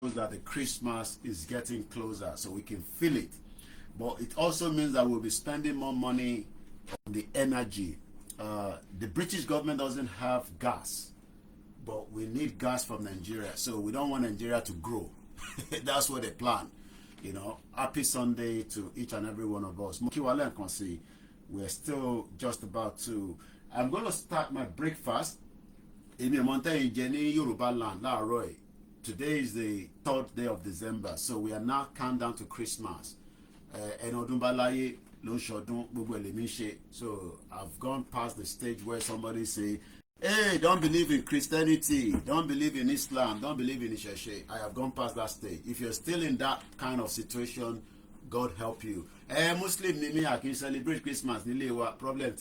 that the Christmas is getting closer, so we can feel it. But it also means that we'll be spending more money on the energy. The British government doesn't have gas, but we need gas from Nigeria, so we don't want Nigeria to grow. That's what they plan. You know, happy Sunday to each and every one of us. We're still just about to. I'm going to start my breakfast in YORUBALAND. Today is the 3rd day of December, so we are now counting down to Christmas. So I've gone past the stage where somebody say, hey, don't believe in Christianity, don't believe in Islam, don't believe in Isheshe. I have gone past that stage. If you're still in that kind of situation, God help you. Muslim ni mi, I can celebrate Christmas. Problem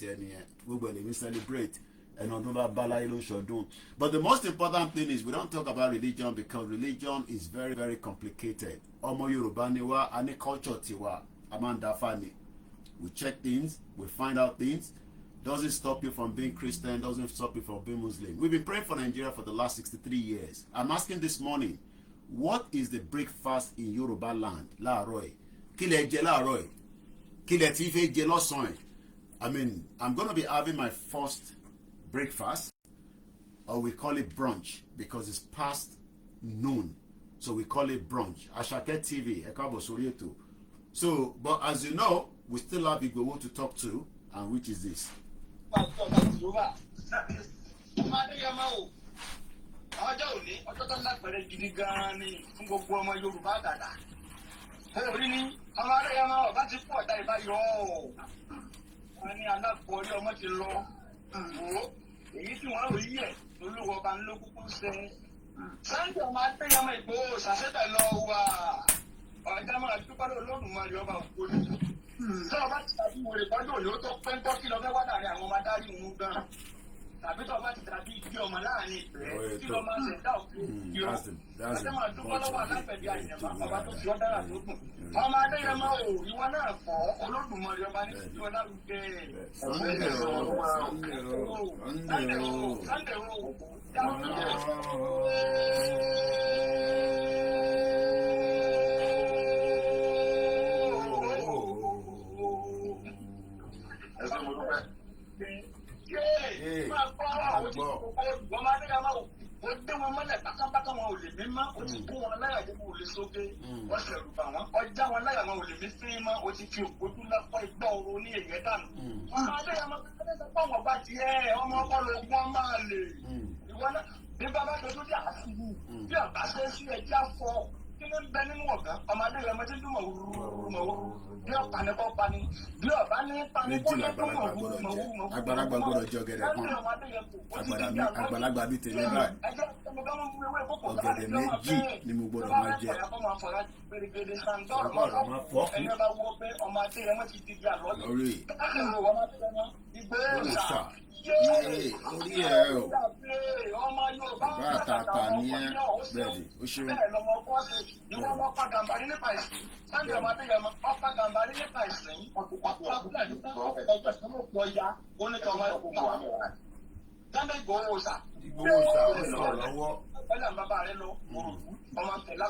we celebrate. But the most important thing is we don't talk about religion, because religion is very, very complicated. Omo Yoruba niwa, ane culture tiwa, amanda fani. We check things, we find out things. Doesn't stop you from being Christian, doesn't stop you from being Muslim. We've been praying for Nigeria for the last 63 years. I'm asking this morning, what is the breakfast in Yoruba land? La Roy. Kile je la Roy. Kile tife je lo son. I mean, I'm going to be having my first breakfast, or we call it brunch, because it's past noon. So we call it brunch. Ashake TV, Ekabo Sorieto. So, but as you know, we still have Igbo to talk to, and which is this. Èyí tí wọ́n rí ẹ̀ lólúwọ bá ń lókùkù ṣe sáńtì ọmọ adéyàmọ ìgbò ṣàṣẹ́bẹ̀ lọ wà ọ̀dá máa dúpẹ́ lọ́dúnmọ́rí ọba òkúrò tí ọba ti tàbí wòlé tọ́jú òní ó tó pẹ́ńtọ́ kí lọ fẹ́ wá láàrin àwọn ọmọ adarí òun gan tàbí tó ọba ti tàbí ìdí ọmọ láàrin ìpẹ́ kí lọ máa ṣẹ̀dá òkú ìdí ọ ọjọ́ máa dúpẹ́ lọ́wọ́ aláfẹ̀dí àyẹ̀mọ́ ọba tó fi ọ́ dára tó kùn ọmọ adéyàmọ ò ìwọ náà fọ́ olódùmarè ọba ní ìdí ọlá lùgbẹ́ ọjà wọn láyà wọn ò lè mí fín mọ́ o ti fi òkúdú lọ́pọ̀ ìgbọ́ ooru ní èyẹ dànù. ọmọ adéyàmọ kékeré sọ pé àwọn bá ti ọmọ ọpọlọ ogun ọmọ àlè ìwọ náà bí bàbá dojú dé àfihù bí ọba ṣe é sí ẹjẹ afọ kí ló ń bẹ nínú ọgá ọmọ adéyàmọ tí ń dùn mọ̀wúrú bí ọ̀pá ní kọ́ pani bí ọba ní pani kó ló dùn mọ̀wúrú. Àgbàlagbà gbọ́dọ̀ jẹ ọ̀gẹ̀dẹ̀ kan, àgbàlagbà bíi tèmi báyìí ọ̀gẹ̀dẹ̀ méjì ni mo gbọ́dọ̀ máa jẹ. Ọgbọ́dọ̀ máa fọ́ lórí òòṣà orí ẹ̀ o bàbá àtàtà ní ẹ bẹ́ẹ̀ni ó ṣeun. Ìgbòho sọ̀rọ̀ lọ́wọ́. Ọlá bàbá rẹ lọ, ọmọ tẹ̀lá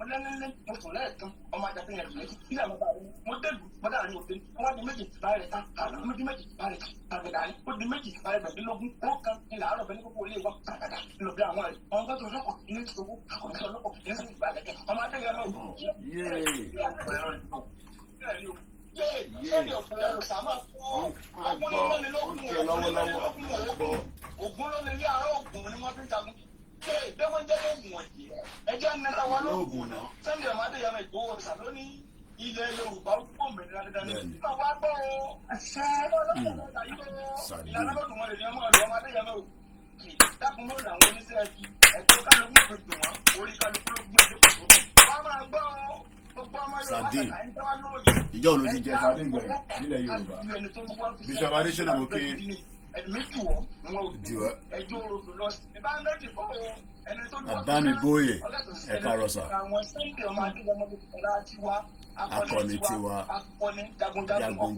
ọlẹ́lẹ́lẹ́ mo sùn lẹ́ẹ̀kan ọmọ àjàpín yẹn lẹ́yìn ilé bàbá rẹ mo dẹ́lu mọ́dà rí òfin wọ́n di méjì bá rẹ̀ ká àlọ́ di méjì bá rẹ̀ àgbẹ̀dà rí ó di méjì bá rẹ̀ gbẹ̀dínlógún ó kan ilà àárọ̀ bẹ́ẹ̀ ní kókó ilé wa kàkàdà lọ bí àwọn rẹ̀ ọmọ gbọ́dọ̀ lọ́kọ̀ ilé ìṣòwò àkọ́kọ́ lọ́kọ̀ ilé ìṣòwò ìgbàlẹ̀kẹ̀ ọmọ adéyẹ náà ògùn ló lè rí àárọ̀ ògùn ni wọ́n fi ń jagun ṣé ìgbẹ́wọ́n jẹ́ lóògùn ọ̀jì ẹjẹ́ mẹ́ta wa lóògùn náà sẹ́ńdì ọmọ adéyẹmọ ìgbòho ọ̀sà lónìí ilẹ̀ Yorùbá ó kó òmìnira dídá ní nígbà wá gbọ́ ṣẹ́ ọlọ́pàá ìlànà lọ́dún mọ́lẹ̀ ní ọmọ ọ̀dọ́ ọmọ adéyẹmọ dákun ló làwọn oníṣẹ́ ẹbí ẹ̀tọ́ kálukú ló gbé wọn orí kálukú ló gbé ẹ̀dẹ́ wọ́n máa gbọ́ sardine ìjọ òun ló ti jẹ sardine gbẹ̀rẹ̀ nílẹ̀ Yorùbá Bishop Adesina mo ké bàbá mi bóyè ẹ̀ka rọ̀ṣà akọni tiwa jagunjagun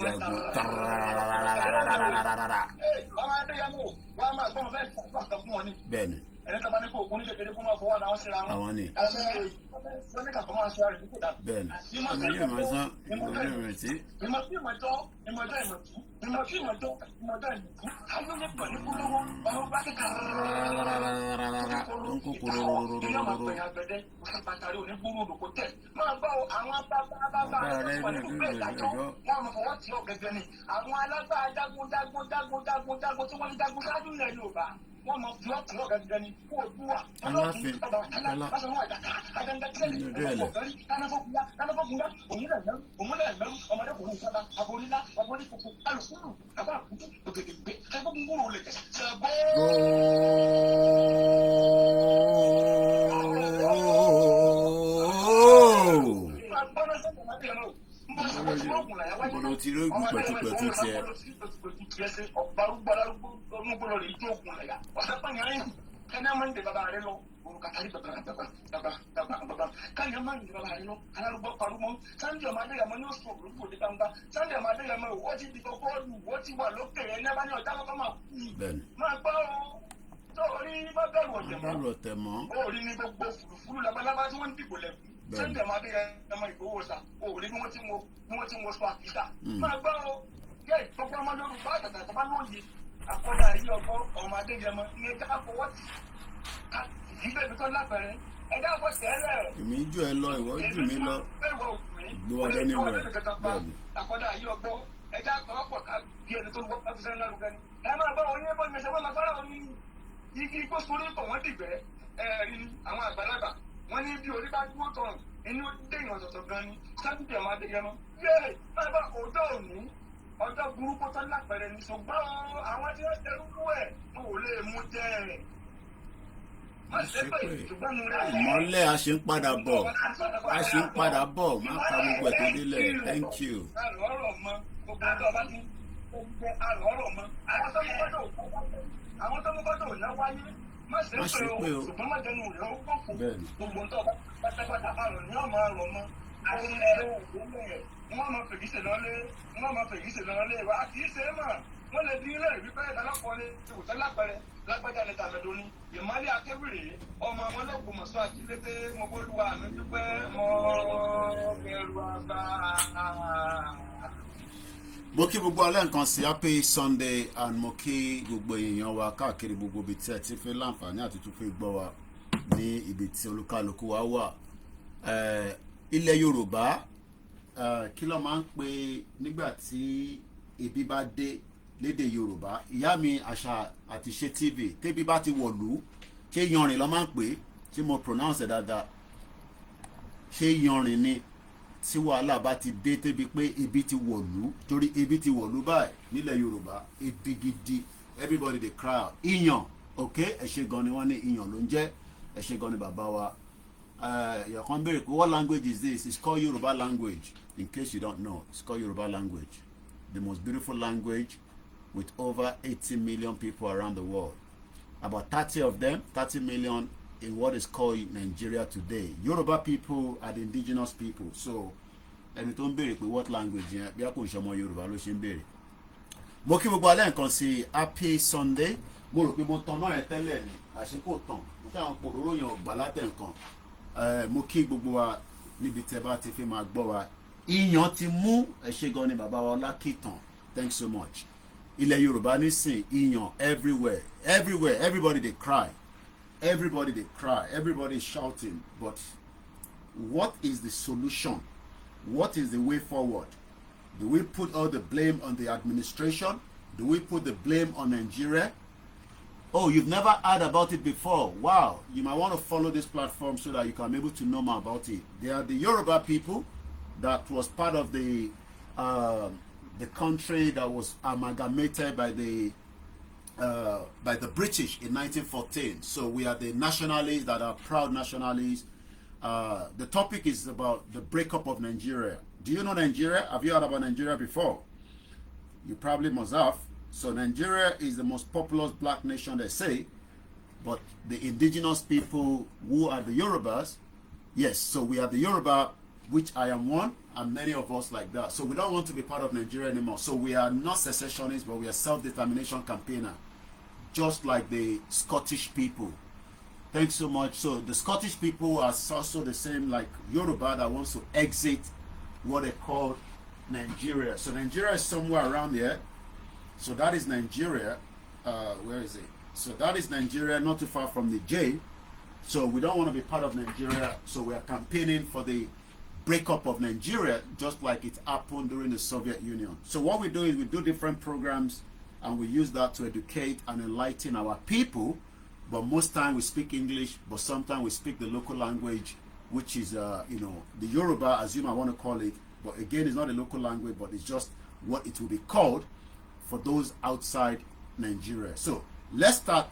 bẹ́ẹ̀ni ẹni tó bá ní kó òkú ní kékeré kó máa fọwọ́ àwọn síra wọn. àwọn ni. wọ́n ní kàkọ́ máa ṣe àrùn kó dà. bẹ́ẹ̀ni ọmọ yóò máa sán ìgbọ̀n yóò rẹ̀ sí. ìmọ̀ sí ìmọ̀jọ́ ìmọ̀jọ́ ìmọ̀tú ìmọ̀ sí ìmọ̀jọ́ ìmọ̀jọ́ ìmọ̀tú ayé ní pẹ̀lú kúlówó ọmọ bá kíkà àwọn alágbára jagunjagun tí wọ́n ní jagun ṣáájú ilẹ̀ Yorùbá wọ́n mọ fi ọ̀tún náà gẹ́gẹ́ ní kó o dúwà aláfin Bọ̀dọ̀ ti rógùn pẹ̀tùpẹ̀tù tiẹ̀. Bẹ́ẹ̀ni. Ọ̀tẹ̀ mọ́. Orí ní gbogbo fùrùfùrù labalábá tí wọ́n ń dìbò lẹ́kùn. Sunday máa bẹ̀rẹ̀ ẹmọ ìgbowó sa òòrè bí wọ́n ti ń wọ sọ àkísà. Máa gbọ́ o yẹ ìtọ́jú ọmọ Yorùbá àtàtà tó bá lóye àkọ́dà yìí ọgbọ́ ọmọ Adéyẹmọ ní ẹja àfọwọ́ tì ìdílé mi tó lápẹ̀rẹ̀ ẹja àfọ tẹ́lẹ̀. Èmi jù ẹ lọ ìwọ jù mí lọ. Gbọ́ ọdẹ ní wẹ̀ bẹ́ẹ̀ni. Àkọ́dà yìí ọgbọ́ ẹja àkọ́wọ́pọ̀ ká bí ẹni tó ń wọ́ pàṣẹ lárugẹ ni. Ẹ máa bá oyin bọ́ ìmẹ̀sẹ̀ wọn máa fẹ́ràn oyin igi igbó sórí ìtọ̀ wọ́n dìgbẹ́ ẹ̀ẹ́rì àwọn àgbàlagbà wọ́n ní bí orí bá dúró tọ̀rùn inú déyìn ọ̀tọ̀ọ̀tọ̀ gan ni Sunday ọmọ Adéyẹmọ yéè máa bá ọjọ́ òní ọjọ́ burúkú tó lápẹ̀rẹ̀ ní ṣùgbọ́n àwọn tí wọ́n tẹrú kú ẹ̀ kò lè mú jẹ́ ẹ̀. Ìmọ́lẹ̀ a ṣe ń padà bọ̀ má ka gbogbo ẹ̀ tó délẹ̀ thank you. àwọn tó mú kọ́tò ò náà wáyé má ṣe pé o ṣùgbọ́n má jẹnu rẹ̀ ó kọ́ fún gbogbo tó pátápátá àrùn ní ọmọ àrùn mọ́ àwọn ẹgbẹ́ ògbómọ̀ wọ́n máa fèyí ṣe lọ́lé wa kì í ṣe é mà wọ́n lè dín ilé wípé ìdálọ́pọ̀lẹ́ ìwòsàn lápẹ̀rẹ̀ lágbájá ní tàmẹ̀dọ́ ní ìmọ̀lẹ́ akébìrì ọmọ wọn lọ́gbọ̀n mọ̀ṣọ́ àjílété mo bólúwa mi dúpẹ́ mọ́ bẹ̀rù àgbà. Mo kí gbogbo alẹ́ nǹkan sí happy Sunday and mo kí gbogbo èèyàn wa káàkiri gbogbo ibi tí ẹ ti fi láǹfààní àti tún fi gbọ́ wa ní ibi tí olúkálùkù wa wà. Ilẹ̀ Yorùbá kí ló máa ń pè nígbà tí ebi bá dé lédè Yorùbá ìyá mi àṣà àti ṣe TV tẹ́bí bá ti wọ̀lú ṣé yanrìn ló máa ń pè tí mo pronounce dáadáa ṣé yanrìn ni tí wàhálà bá ti dé débi pé ebi ti wọ̀lú torí ebi ti wọ̀lú báyìí nílẹ̀ Yorùbá ebi gidi everybody dey cry out ìyàn ok ẹ ṣé gan ni wọ́n ní ìyàn ló ń jẹ́ ẹ ṣé gan ni bàbá wa èèyàn kan béèrè pé what language is this? It's called Yoruba language in case you don't know. It's called Yoruba language, the most beautiful language with over 80 million people around the world, about 30 of them 30 million in what is called Nigeria today. Yoruba people are the indigenous people. So ẹni tó ń béèrè pé what language yẹn bí a kò ń ṣọmọ Yorùbá ló ṣe ń béèrè. Mo kí gbogbo alẹ́ nǹkan sí happy Sunday. Mo rò pé mo tan náà ẹ tẹ́lẹ̀ ni àṣekò tán mo kí àwọn pòróró yẹn ọ̀gbà látẹ̀ nǹkan. Mo kí gbogbo wa níbi tẹ́ bá ti fi máa gbọ́ wa. Ìyàn ti mú ẹ ṣé gan ni bàbá wa Ọlákìtàn. Thanks so much. Ilẹ̀ Yorùbá nísìn ìyàn everywhere everybody dey cry. Everybody they cry, everybody is shouting, but what is the solution? What is the way forward? Do we put all the blame on the administration? Do we put the blame on Nigeria? Oh, you've never heard about it before. Wow, you might want to follow this platform so that you can be able to know more about it. They are the Yoruba people that was part of the country that was amalgamated by the British in 1914. So we are the nationalists that are proud nationalists. The topic is about the breakup of Nigeria. Do you know Nigeria? Have you heard about Nigeria before? You probably must have. So Nigeria is the most populous black nation, they say, but the indigenous people who are the Yorubas, yes, so we are the Yoruba, which I am one, and many of us like that. So we don't want to be part of Nigeria anymore. So we are not secessionists, but we are self-determination campaigner, just like the Scottish people. Thanks so much. So the Scottish people are also the same like Yoruba that wants to exit what they call Nigeria. So Nigeria is somewhere around here. So that is Nigeria. Where is it? So that is Nigeria, not too far from the J. So we don't want to be part of Nigeria. So we are campaigning for the breakup of Nigeria, just like it happened during the Soviet Union. So what we do is we do different programs and we use that to educate and enlighten our people. But most time we speak English, but sometimes we speak the local language, which is, you know, the Yoruba, as you might want to call it. But again, it's not a local language, but it's just what it will be called for those outside Nigeria. So let's start.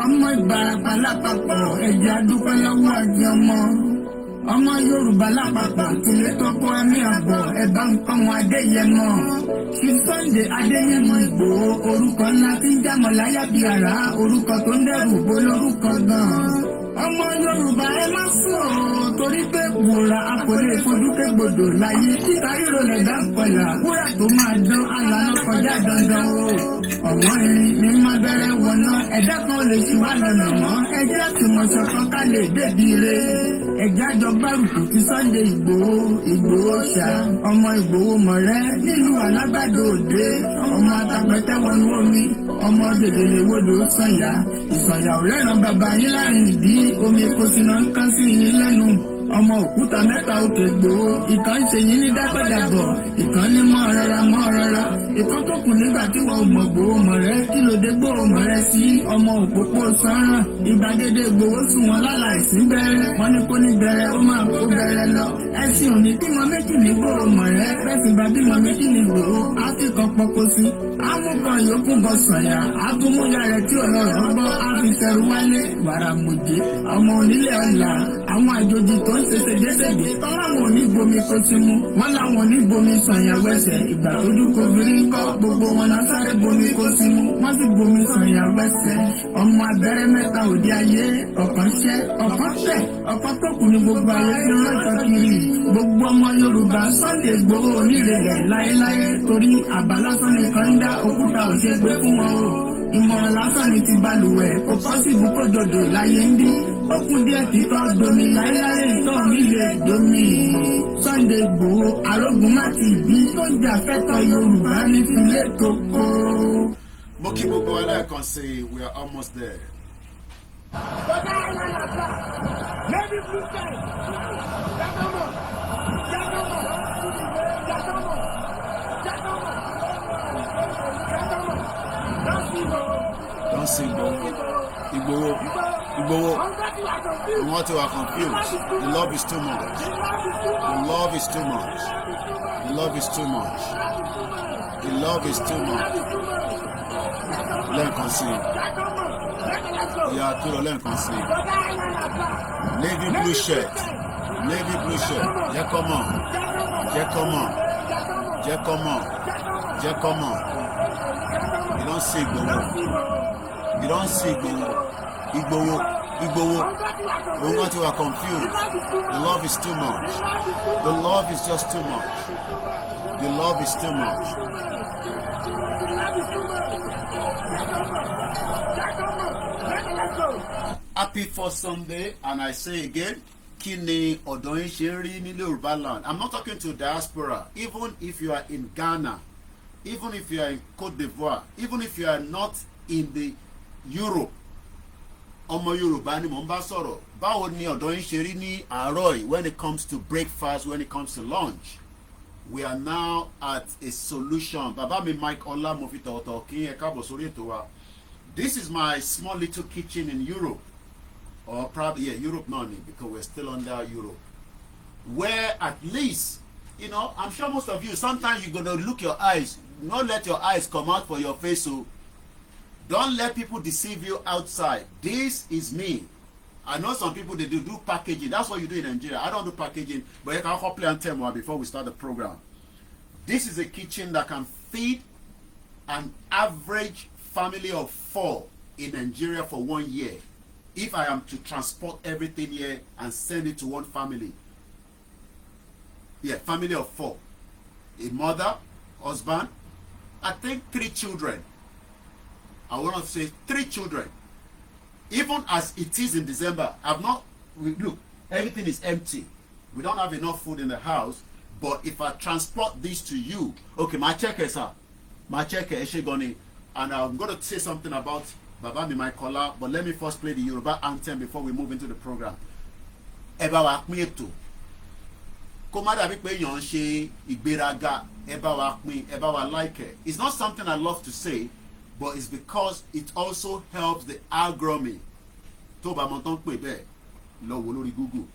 ọmọ Ìbàràpá lápapọ̀ ẹ̀jẹ̀ àdúpẹ́ lọ́wọ́ àjọmọ́ ọmọ Yorùbá lápapọ̀ tìlẹ̀ tọ́kọ ẹ̀mí àbọ̀ ẹ̀bá nǹkan wọn Adéyẹmọ kí Sunday Adéyẹmọ Ìgbòho orúkọ ńlá tí ń jámọ̀ láyà bí àrá orúkọ tó ń dẹrù bó lórúkọ gan-an ọmọ Yorùbá ẹ má sùn ọ́ torí pé wòrà a kò lè fojú kégbodò láyé títa ríro lẹ̀dá pẹ̀lá wúrà tó máa dán àlànà kọjá dandan o ọ̀wọ́n irin ní má bẹ̀rẹ̀ wọ̀nà ẹ̀dá kan lè ṣì wá lọ́nà mọ́ ẹjẹ́ àtìmọ̀ṣọ́ kan ká lè débi re ẹ̀jẹ̀ àjọgbá rùkù ti Sunday Ìgbòho ṣá ọmọ Ìgbòho mọ̀rẹ́ nílùú Alágbàdo Òde ọmọ atapẹ̀tẹ̀ wọnú omi ọmọ dèdèlè wodò Sànyà Ìsànyà ò rẹ́ràn bàbá yín láàrin ìdí omi kò sí náà ń kán sí yín lẹ́nu ọmọ òkúta mẹ́ta òkè Ìgbòho ìkan ṣe yín ní dágbàdàbọ̀ ìkan ní mọ́ rárá ìkan tó kù nígbà tí wọ́n mọ̀ Ìgbòho mọ̀rẹ́ kí ló dé Ìgbòho mọ̀rẹ́ sí ọmọ òpópó sánràn ìgbàgede Ìgbòho sùn wọn láláìsí bẹ̀rẹ̀ wọn ní kó ní bẹ̀rẹ̀ ó máa kó bẹ̀rẹ̀ lọ ẹ̀sìn òní bímọ méjì ní Ìgbòho mọ̀rẹ́ bẹ́sìn bá bímọ méjì ní Ìgbòho á sì kan pọkó sí amúkan yòókù bọ Sànyà àtúmúyà rẹ̀ tí ọlọ́rọ̀ gbọ́ á fi sẹ́rù wálé wàràmùjẹ́ ọmọ onílé ọ̀la àwọn àjòjì tó ń ṣe ṣègbésègbè tọ́láwọn oníbomi kó ti mú wọn láwọn oníbomi Sànyà wẹsẹ̀ ìgbà tójú kòfìrí ń kọ́ gbogbo wọn náà sáré bomi kó ti mú wọ́n sì bomi Sànyà wẹsẹ̀ ọmọ abẹ́rẹ́ mẹ́ta òde ayé ọ̀kan ṣẹ́ ọ̀kan tẹ̀ ọ̀kan tó kù ní gbogbo ayé tí wọ́n rán kiri gbogbo ọmọ Yorùbá Sunday Ìgbòho onírèlẹ̀ láéláé torí àbá lásán nìkan ń dá òkúta òṣègbè fún wọn o ìmọ̀ràn lásán ni ti balùwẹ̀ kò pọ́sibú kó dòdò láyé ń bí ó kún díẹ̀ títọ́ domi láéláé ìtọ́ mi lè domi Sunday Ìgbòho arógun má ti bí tó ń jà fẹ́tọ̀ Yorùbá ní filé tó kó. Mo kí gbogbo wa lẹ́ẹ̀kan sí we are almost there. bọ́dá aláàbà lẹ́bí fúnṣẹ́ jákàmọ̀ Don't sing Igboho. You want to are confused. The love is too much. The love is too much. The love is too much. The love is too much. Learn conceive. Yeah, to learn conceive. Navy blue shirt. Navy blue shirt. Yeah, come on. Yeah, come on. Yeah, come on. Yeah, come on. You don't see Igboho. You don't see Igboho. We want to are confused. The love is too much. The love is just too much. The love is too much. Happy first Sunday, and I say again, Kini Odoyin Sheri ni Yorubaland. I'm not talking to diaspora. Even if you are in Ghana, even if you are in Cote d'Ivoire, even if you are not in the Europe, ọmọ Yorùbá ni mò ń bá sọ̀rọ̀. Báwo ni Odoyin Sheri ní àárọ̀ yìí when it comes to breakfast, when it comes to lunch? We are now at a solution. Bàbá mi Mike Ọlá mo fi tọ̀wọ̀tọ̀wọ̀ kí ẹ káàbọ̀ sórí ètò wa. This is my small little kitchen in Europe. Or probably, Europe not because we're still under Europe. Where at least, you know, I'm sure most of you, sometimes you're going to look your eyes. Not let your eyes come out for your face. So don't let people deceive you outside. This is me. I know some people, they do packaging. That's what you do in Nigeria. I don't do packaging, but you can play and tell me before we start the program. This is a kitchen that can feed an average family of 4 in Nigeria for 1 year. If I am to transport everything here and send it to one family. Yeah, family of 4. A mother, husband, I think 3 children. I want to say 3 children. Even as it is in December, look, everything is empty. We don't have enough food in the house. But if I transport this to you, okay, my check is up. My check is Eshegoni. And I'm going to say something about Baba Mi my caller, but let me first play the Yoruba anthem before we move into the program. Eba wa pin eto. Kó má dàbí pé èèyàn ń ṣe ìgbéraga, eba wa pin, eba wa like it. It's not something I love to say, but it's because it also helps the algorithm. Tó bá mọ̀ tán pé bẹ́ẹ̀, lọ wò lórí Google.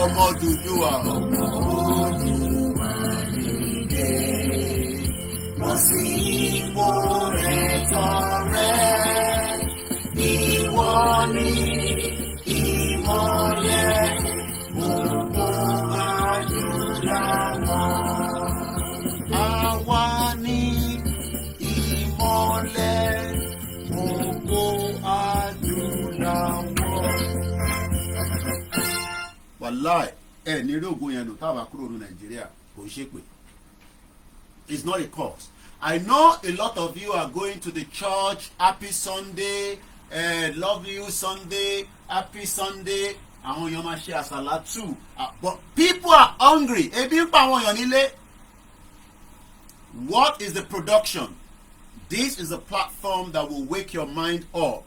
Ọmọ Odùduwà, wọ́n sì ipò ẹ̀tọ́ rẹ̀, ìwọ ni ìmọ́lẹ̀ gbogbo adúláwọ̀. Àwa ni ìmọ́lẹ̀ gbogbo adúláwọ̀. Wàláì ní rí ògùn yẹn lò táwa kúrò ní Nàìjíríà kò ṣe pé. It's not a cause. I know a lot of you are going to the church. Happy Sunday. Love you Sunday. Happy Sunday. Àwọn èèyàn máa ṣe àsàlátù. But people are hungry. Ebi ń pa àwọn èèyàn nílé. What is the production? This is a platform that will wake your mind up.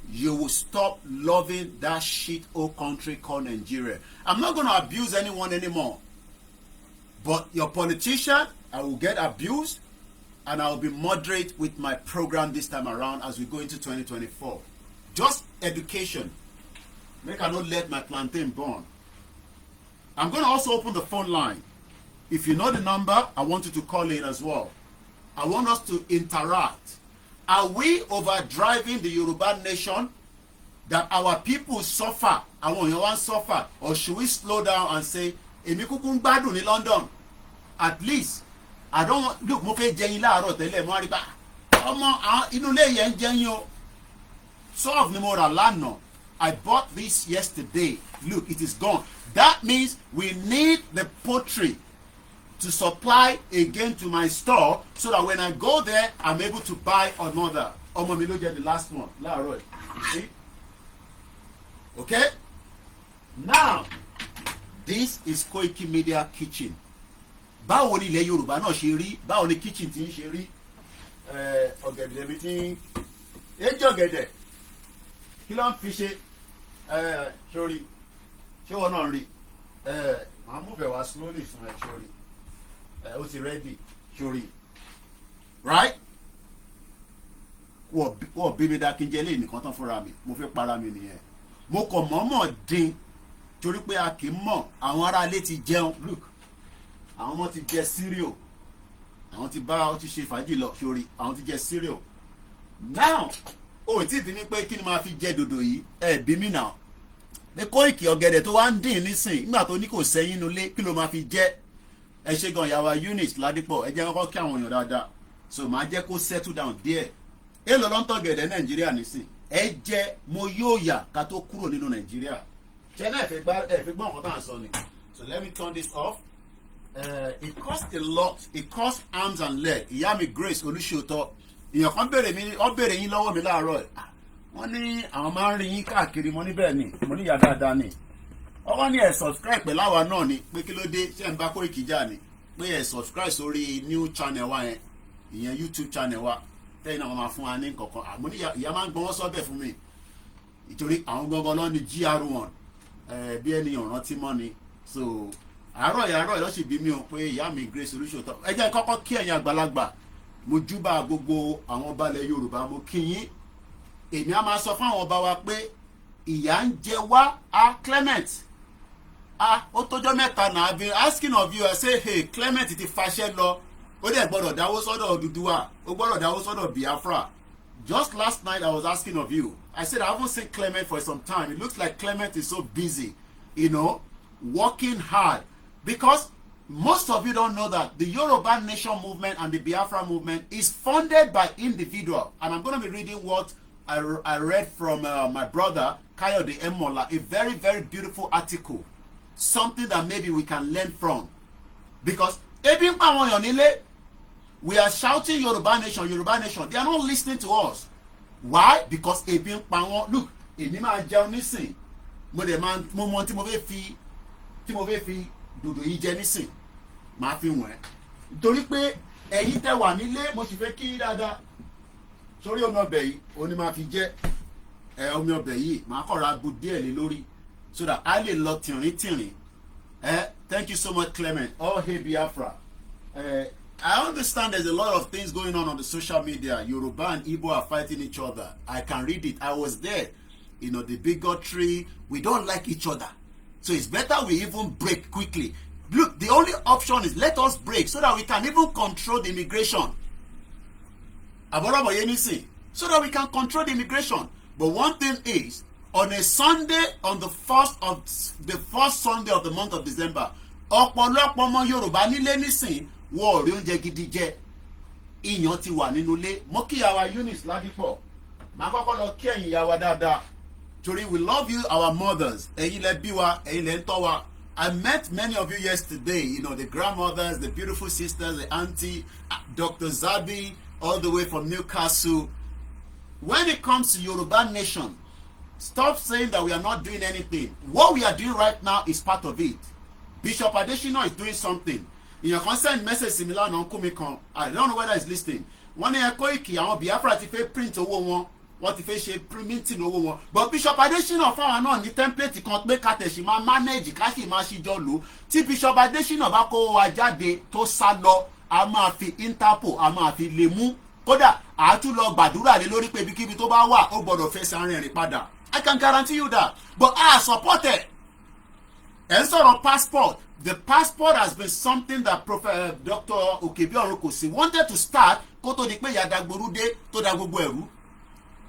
You will stop loving that shit old country called Nigeria. I'm not going to abuse anyone anymore. But your politician, I will get abused, and I will be moderate with my program this time around as we go into 2024. Just education. Make I not let my plantain burn. I'm going to also open the phone line. If you know the number, I want you to call in as well. I want us to interact. Are we overdriving the Yoruba nation that our people suffer? Àwọn èèyàn wá ń suffer. Or should we slow down and say, èmi kúkú ń gbádùn ní London? At least, I don't want, look, mo fẹ́ jẹyin láàárọ̀ tẹ́lẹ̀, mo rí bá, ọmọ inú ilé yẹn ń jẹyin o. Solve ni mo rà lánàá. I bought this yesterday. Look, it is gone. That means we need the poultry to supply again to my store so that when I go there, I'm able to buy another. Ọmọ mi ló jẹ the last one. Láàárọ̀. See? Okay? Now, this is KOIKIMEDIA kitchen. Báwo ni ilẹ̀ Yorùbá náà ṣe rí? Báwo ni kitchen ti ń ṣe rí? Ọ̀gẹ̀dẹ̀ mi ti ń ọ̀gẹ̀dẹ̀. Kí ló ń fi ṣe? Sórí. Ṣé wọn náà rí? Màá mú bẹ̀ wá slowly fún ẹ sórí. Ó ti ready sórí. Right? Wọ́n bí mi dá kí n jẹ́ lé nìkan tán fúnra mi. Mo fẹ́ para mi nìyẹn. Mo kàn mọ̀ọ́mọ̀ dín torí pé a kì í mọ̀ àwọn ará ilé ti jẹun. Look, àwọn ọmọ ti jẹ cereal. Àwọn ti bá ọ ti ṣe fàájì lọ sórí. Àwọn ti jẹ cereal. Now, ó ti bí mi pé kí ni máa fi jẹ dòdò yìí? Bí mi náà. Ní Kóìkì ọ̀gẹ̀dẹ̀ tó wá ń dín nísìn nígbà tó ní kò sẹ́yìn nulẹ̀ kí ló máa fi jẹ? Ẹ ṣe gan ìyàwó Eunice Ládípọ̀ ẹ jẹ́ kọ́kọ́ kí àwọn èèyàn dáadáa. So máa jẹ́ kó settle down díẹ̀. Èló ló ń tọ̀gẹ̀dẹ̀ Nàìjíríà nísìn? Ẹ jẹ́ mo yóò yà ká tó kúrò nínú Nàìjíríà. Ṣé náà ẹ fi gbọ́ nǹkan tá à ń sọ ni? So let me turn this off. It costs a lot. It costs arms and legs. Ìyá mi Grace Olúṣòótọ́. Èèyàn kan béèrè yín lọ́wọ́ mi láàárọ̀. Wọ́n ní àwọn máa ń rí yín káàkiri mo ní bẹ́ẹ̀ ni mo ní ìyá dáadáa ni. Ọwọ́ ní ẹ̀ subscribe pẹ̀lú àwa náà ni pé kí ló dé ṣé ń bá Kóìkì jà ni pé ẹ̀ subscribe sórí new channel wa yẹn ìyẹn YouTube channel wa tẹ́yìn náà wọ́n máa fún wa ní nǹkankan àmọ́ ní ìyá máa ń gbọ́n wọ́n sọ́bẹ̀ fún mi ìtorí àwọn gangan lọ ní GR1 bí ènìyàn rántí mọ́ ni. So àárọ̀ ló sì bí mi ò pé ìyá mi Grace Olúṣòótọ́. Ẹ jẹ́ kọ́kọ́ kí ẹ̀yin àgbàlagbà, mo júbà gbogbo àwọn ọba ilẹ̀ Yorùbá, mo kí yín. Èmi á máa sọ fún àwọn ọba wa pé ìyà ń jẹ wá. Clement, ó tójọ́ mẹ́ta náà, I've been asking of you. I say, hey, Clement ti fàṣẹ lọ, ó dẹ̀ gbọ́dọ̀ dáwó sọ́dọ̀ Odùduwà, ó gbọ́dọ̀ dáwó sọ́dọ̀ Biafra. Just last night I was asking of you. I said I haven't seen Clement for some time. It looks like Clement is so busy, working hard. Because most of you don't know that the Yoruba Nation movement and the Biafra movement is funded by individuals. And I'm going to be reading what I read from my brother, Kayode Emola, a very, very beautiful article. Something that maybe we can learn from. Because we are shouting Yoruba Nation, Yoruba Nation. They are not listening to us. Why? Because look, dòdò yìí jẹ nísìn máa fi wọ̀n ẹ́ torí pé ẹ̀yin tẹ́ wà nílé mo sì fẹ́ kí dáadáa sórí omi ọbẹ̀ yìí ó ní máa fi jẹ́ omi ọbẹ̀ yìí máa kọ̀ra bu díẹ̀ lé lórí so that a lè lọ tìrín. Thank you so much, Clement. Oh, hey, Biafra. I understand there's a lot of things going on the social media. Yoruba and Igbo are fighting each other. I can read it. I was there. The bigotry. We don't like each other. So it's better we even break quickly. Look, the only option is let us break so that we can even control the immigration. So that we can control the immigration. But one thing is, on a Sunday, on the first Sunday of the month of December, ọ̀pọ̀lọpọ̀ ọmọ Yorùbá nílé nísìn wọ́n rí oúnjẹ gidi jẹ. Iyán ti wà nínú ilé. Mo kí ìyá Eunice Ladipo. Màá kọ́kọ́ lọ kí ẹ̀yin ìyá wa dáadáa. Torí, we love you, our mothers. Ẹ̀yin lẹ bí wa, ẹ̀yin lẹ ń tọ́ wa. I met many of you yesterday, the grandmothers, the beautiful sisters, the auntie, Dr. Zabi, all the way from Newcastle. When it comes to Yoruba Nation, stop saying that we are not doing anything. What we are doing right now is part of it. Bishop Adesina is doing something. In your concerned message similar on Kumikon, I don't know whether he's listening. One day Koiki, àwọn Biafra ti fẹ́ print owó wọn. Wọ́n ti fẹ́ ṣe printing owó wọn. But Bishop Adesina fáwọn náà ní template kan pé ká tẹ̀sí máa manage ká sì máa ṣíjọ́ lò. Tí Bishop Adesina bá kó wa jáde tó sá lọ, a máa fi Interpol, a máa fi lè mú. Kódà, a tún lọ gbàdúrà lé lórí pé ibikíbi tó bá wà, ó gbọ́dọ̀ fẹ́ sáré rìn padà. I can guarantee you that. But I support it. And so on passport. The passport has been something that Dr. Okebiorokosi wanted to start.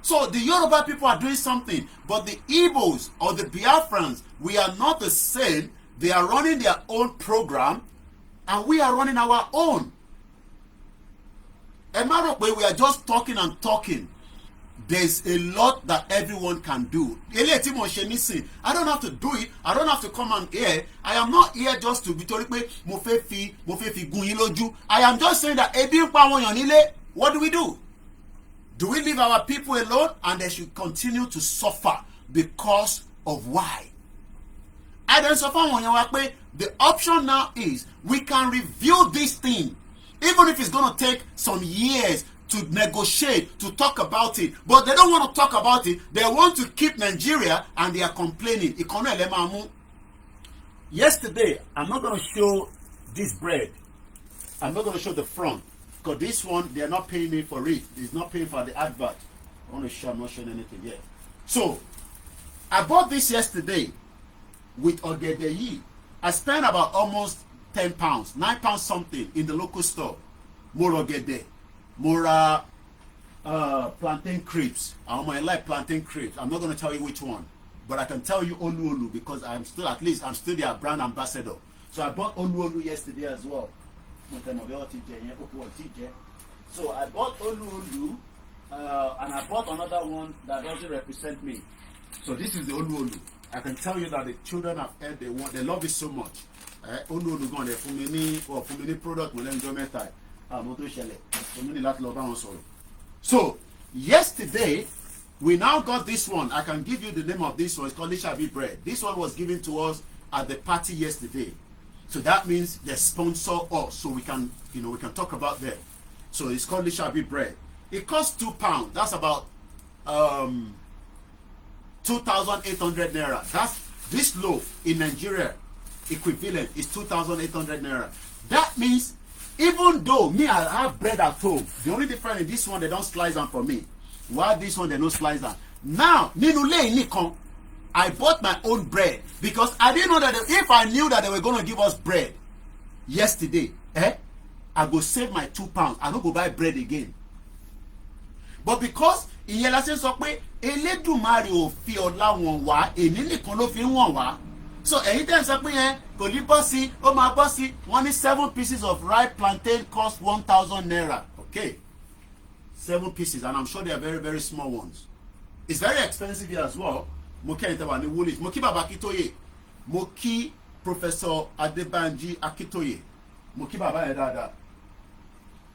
So the Yoruba people are doing something. But the Igbos or the Biafrans, we are not the same. They are running their own program. And we are running our own. We are just talking and talking. There's a lot that everyone can do. I don't have to do it. I don't have to come on here. I am not here just to be told I am just saying that what do we do? Do we leave our people alone and they should continue to suffer because of why? The option now is we can review this thing, even if it's going to take some years to negotiate, to talk about it. But they don't want to talk about it. They want to keep Nigeria and they are complaining. Yesterday, I'm not going to show this bread. I'm not going to show the front. Because this one, they are not paying me for it. It's not paying for the advert. I want to show, I'm not showing anything yet. So, I bought this yesterday with Ogedeyi. I spent about almost 10 pounds, 9 pounds something in the local store. More Ogede. More plantain crepes. I like plantain crepes. I'm not going to tell you which one, but I can tell you Olu because I'm still their brand ambassador. So I bought Olu yesterday as well. So I bought Olu and I bought another one that doesn't represent me. So this is the Olu. I can tell you that the children have heard they love it so much. Olu gone there for many product will enjoy time. So yesterday we now got this one. I can give you the name of this one. It's called Lishabi bread. This one was given to us at the party yesterday. So that means they sponsor us, so we can we can talk about them. So it's called Lishabi bread. It costs £2. That's about 2,800 naira. That's this loaf in Nigeria equivalent is 2,800 naira. That means even though me I have bread at home, the only difference in this one they don't slice them for me, while this one they don't slice them. Now I bought my own bread because I didn't know that if I knew that they were going to give us bread yesterday, I go save my £2. I don't go buy bread again. But because ìyẹn la ṣe sọ pé Elédùmarè ò fi ọlá wọn wá, èní nìkan ló fi wọ́n wá. So ẹ̀yin tẹ́ ń sọ pé yẹn kò ní bọ́ sí, ó máa bọ́ sí, wọ́n ní 7 pieces of ripe plantain cost 1,000 naira. Okay, 7 pieces, and I'm sure they are very, very small ones. It's very expensive here as well. Mo kí ẹ̀yin tẹ́ wà ní Woolwich, mo kí Baba Akitoye, mo kí Professor Adebanji Akitoye, mo kí bàbá yẹn dáadáa.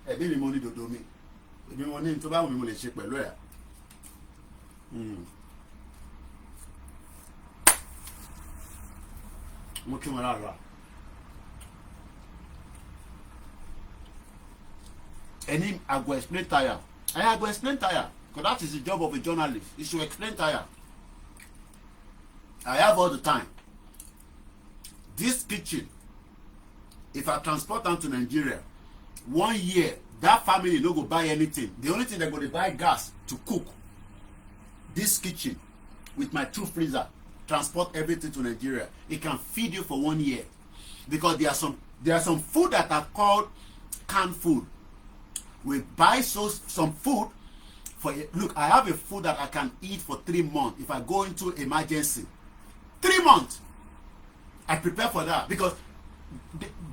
Ẹbí mi mo ní dòdò mi, ẹbí mo ní tó bá wù mí mo lè ṣe pẹ̀lú ẹ̀. Mo kí wọn lára. Ẹni I go explain tire. I go explain tire because that is the job of a journalist. You should explain tire. I have all the time. This kitchen, if I transport them to Nigeria, 1 year, that family no go buy anything. The only thing they're going to buy gas to cook. This kitchen, with my 2 freezer, transport everything to Nigeria. It can feed you for 1 year. Because there are some food that are called canned food. We buy some food for, look, I have a food that I can eat for 3 months if I go into emergency. 3 months. I prepare for that because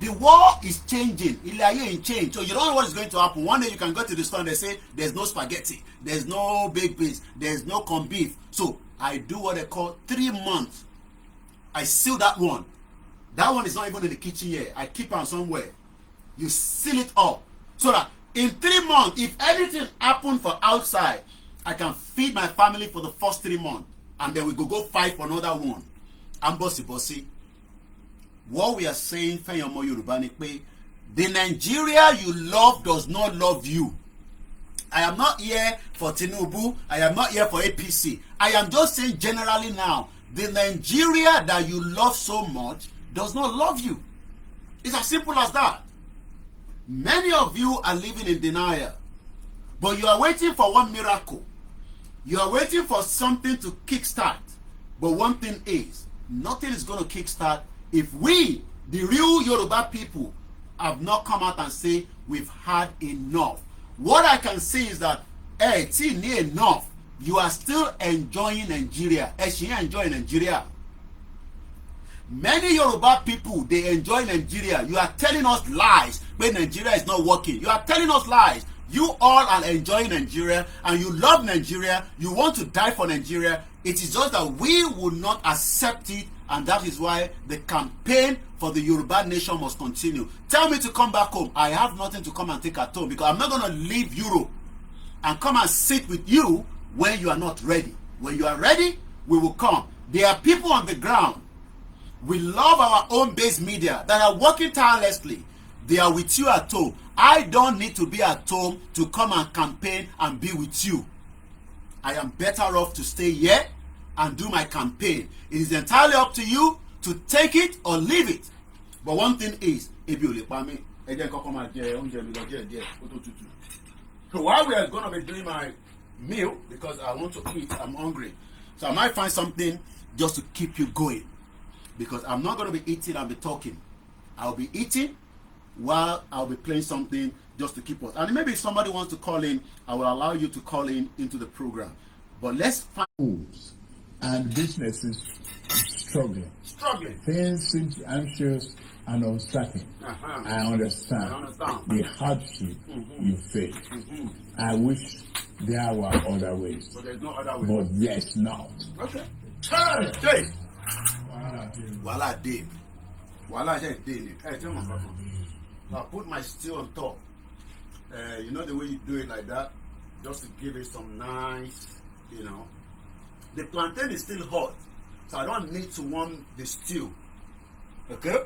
the war is changing. Ilaye change. So you don't know what is going to happen. One day you can go to the store and they say there's no spaghetti, there's no baked beans, there's no corned beef. So I do what they call 3 months. I seal that one. That one is not even in the kitchen yet. I keep on somewhere. You seal it up so that in 3 months, if anything happens for outside, I can feed my family for the first 3 months, and then we go fight for another one. I'm bossy. What we are saying, Fenyomo Yoruba ni pé, the Nigeria you love does not love you. I am not here for Tinubu. I am not here for APC. I am just saying generally now, the Nigeria that you love so much does not love you. It's as simple as that. Many of you are living in denial, but you are waiting for one miracle. You are waiting for something to kickstart. But one thing is, nothing is going to kickstart if we, the real Yoruba people, have not come out and say we've had enough. What I can say is that, hey, it's enough. You are still enjoying Nigeria. She enjoying Nigeria. Many Yoruba people, they enjoy Nigeria. You are telling us lies when Nigeria is not working. You are telling us lies. You all are enjoying Nigeria and you love Nigeria. You want to die for Nigeria. It is just that we will not accept it, and that is why the campaign for the Yoruba nation must continue. Tell me to come back home. I have nothing to come and take at home because I'm not going to leave Europe and come and sit with you when you are not ready. When you are ready, we will come. There are people on the ground. We love our own base media that are working tirelessly. They are with you at home. I don't need to be at home to come and campaign and be with you. I am better off to stay here and do my campaign. It is entirely up to you to take it or leave it. But one thing is, so while we are going to be doing my meal, because I want to eat, I'm hungry. So I might find something just to keep you going. Because I'm not going to be eating and be talking. I'll be eating while I'll be playing something just to keep us. And maybe if somebody wants to call in, I will allow you to call in into the program. But let's find... And businesses struggling. Things seem anxious and uncertain. I understand the hardship you face. I wish there were other ways. But there's no other way. But there's not. Okay. Hey! Wala Dave. Wala Dave. Hey, tell me something. I put my stew on top. You know the way you do it like that? Just to give it some nice, you know. The plantain is still hot, so I don't need to warm the stew. Okay?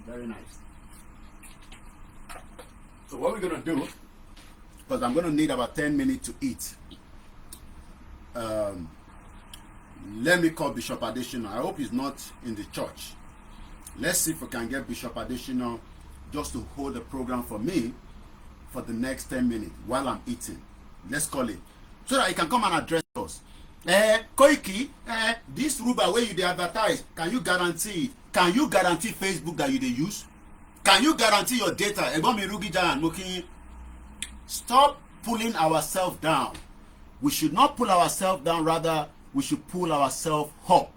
Very nice. So what we're gonna do, because I'm going to need about 10 minutes to eat. Let me call Bishop Additional. I hope he's not in the church. Let's see if we can get Bishop Additional just to hold the program for me for the next 10 minutes while I'm eating. Let's call it, so that he can come and address us. Koiki, this Yoruba where you dey advertise, can you guarantee it? Can you guarantee Facebook that you dey use? Can you guarantee your data? Stop pulling ourselves down. We should not pull ourselves down, rather we should pull ourselves up.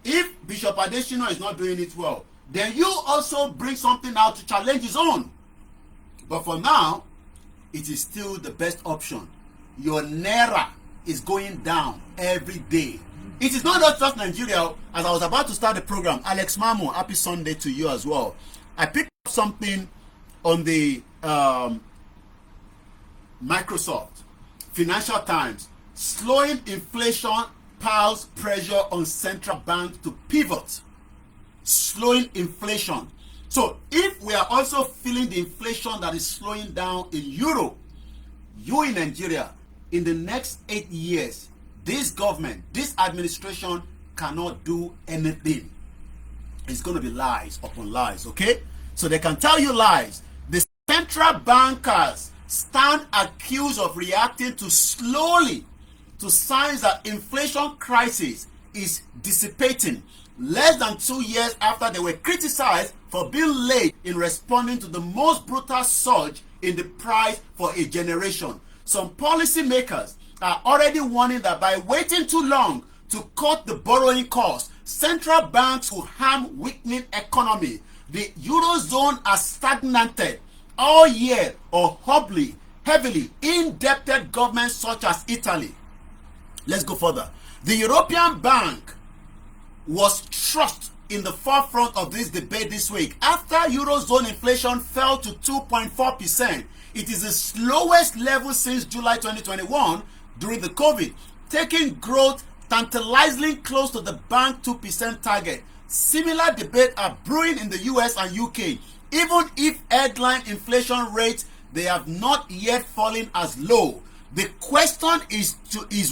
If Bishop Adesina is not doing it well, then you also bring something out to challenge his own. But for now, it is still the best option. Your naira is going down every day. It is not just Nigeria. As I was about to start the program, Alex Mamo, happy Sunday to you as well. I picked up something on the Microsoft Financial Times. Slowing inflation piles pressure on central banks to pivot. Slowing inflation. So if we are also feeling the inflation that is slowing down in Europe, you in Nigeria, in the next 8 years, this government, this administration cannot do anything. It's going to be lies upon lies, okay? So they can tell you lies. The central bankers stand accused of reacting too slowly to signs that inflation crisis is dissipating, less than 2 years after they were criticized for being late in responding to the most brutal surge in the price for a generation. Some policymakers are already warning that by waiting too long to cut the borrowing costs, central banks will harm weakening economy. The Eurozone has stagnated all year or heavily indebted governments such as Italy. Let's go further. The European Bank was thrust in the forefront of this debate this week after Eurozone inflation fell to 2.4%. It is the slowest level since July 2021 during the COVID, taking growth tantalizingly close to the bank 2% target. Similar debates are brewing in the US and UK. Even if headline inflation rates, they have not yet fallen as low. The question is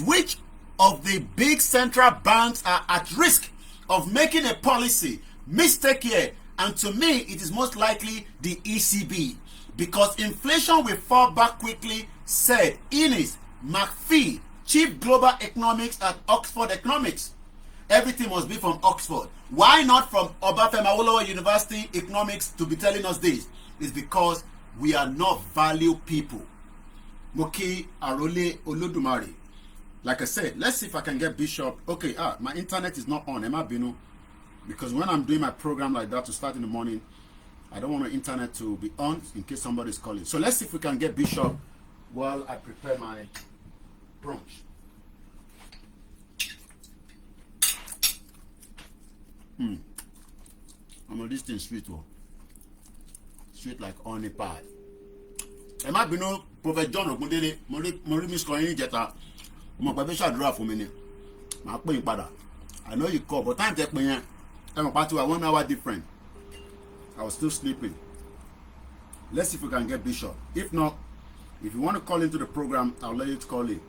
which of the big central banks are at risk of making a policy mistake here, and to me it is most likely the ECB, because inflation will fall back quickly, said Ines McPhee, Chief Global Economics at Oxford Economics. Everything must be from Oxford. Why not from Obafemi Awolowo University Economics to be telling us this? It's because we are not value people. Moki Arole Olodumare. Like I said, let's see if I can get Bishop. Okay, my internet is not on. Emma Binu. Because when I'm doing my program like that to start in the morning, I don't want my internet to be on in case somebody's calling. So let's see if we can get Bishop while I prepare my brunch. I'm on this thing sweet, sweet like honey pie. Emma Binu, Prophet John Ogundele, Mori Miss Coin Jetta. I know you call, but time take me. I'm about to 1 hour different. I was still sleeping. Let's see if we can get Bishop. If not, if you want to call into the program, I'll let you call it.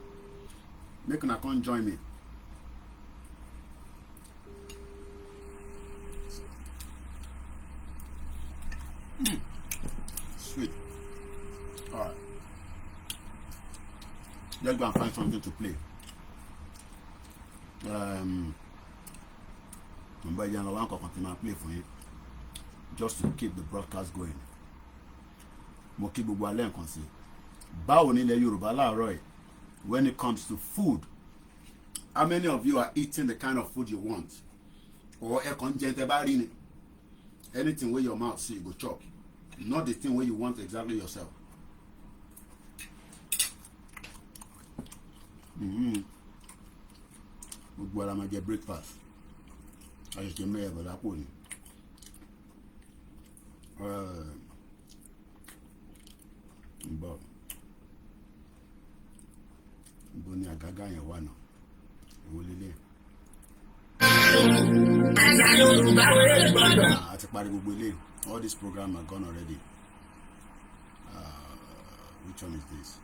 Make an account, join me. Sweet. All right. Let's go and find something to play. I'm play for you just to keep the broadcast going. Moki gbogbo alẹ́ nǹkan sí. Báwo ni ilẹ̀ Yorùbá láàárọ̀ ẹ̀ when it comes to food? How many of you are eating the kind of food you want? Or anything where your mouth see you go chop. Not the thing where you want exactly yourself. Gbogbo ara ma jẹ breakfast. I just made it, but I couldn't. But Boni Agaga yẹn wà náà. Èwo lélẹ̀. Àti parí gbogbo ilé. All this program are gone already. Which one is this?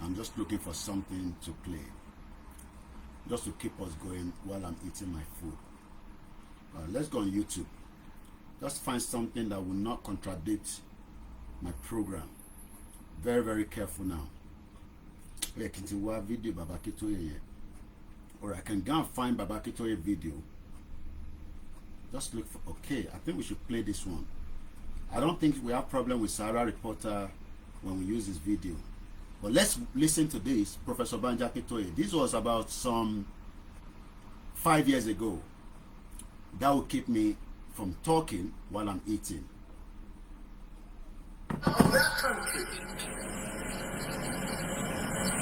I'm just looking for something to play, just to keep us going while I'm eating my food. Let's go on YouTube. Just find something that will not contradict my program. Very, very careful now. Video Baba Kitoye. Or I can go and find Baba Kitoye video. Just look for, okay, I think we should play this one. I don't think we have problem with Sarah Reporter when we use this video. But let's listen to this, Professor Banja Kitoye. This was about some 5 years ago. That will keep me from talking while I'm eating. Of their country.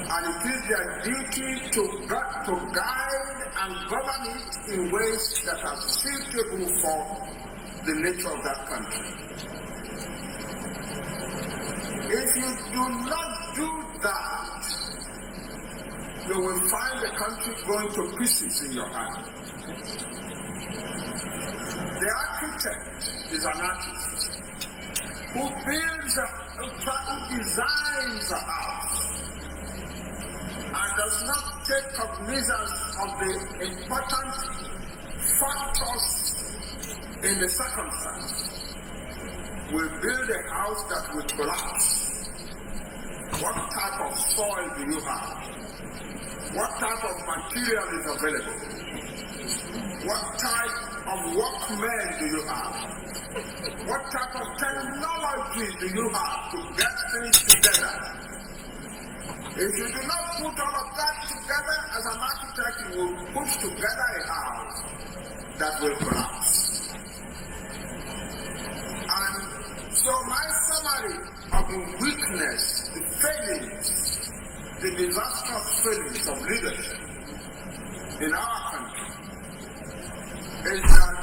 And it is their duty to guide and govern it in ways that are suitable for the nature of that country. If you do not do that, you will find the country going to pieces in your hand. The architect is an artist who builds, who designs a house and does not take cognizance of the important factors in the circumstance. We build a house that will collapse. What type of soil do you have? What type of material is available? What type of workmen do you have? What type of technology do you have to get things together? If you do not put all of that together as an architect, you will put together a house that will collapse. And so my summary of the weakness, the failings, the disastrous failings of leadership in our country is that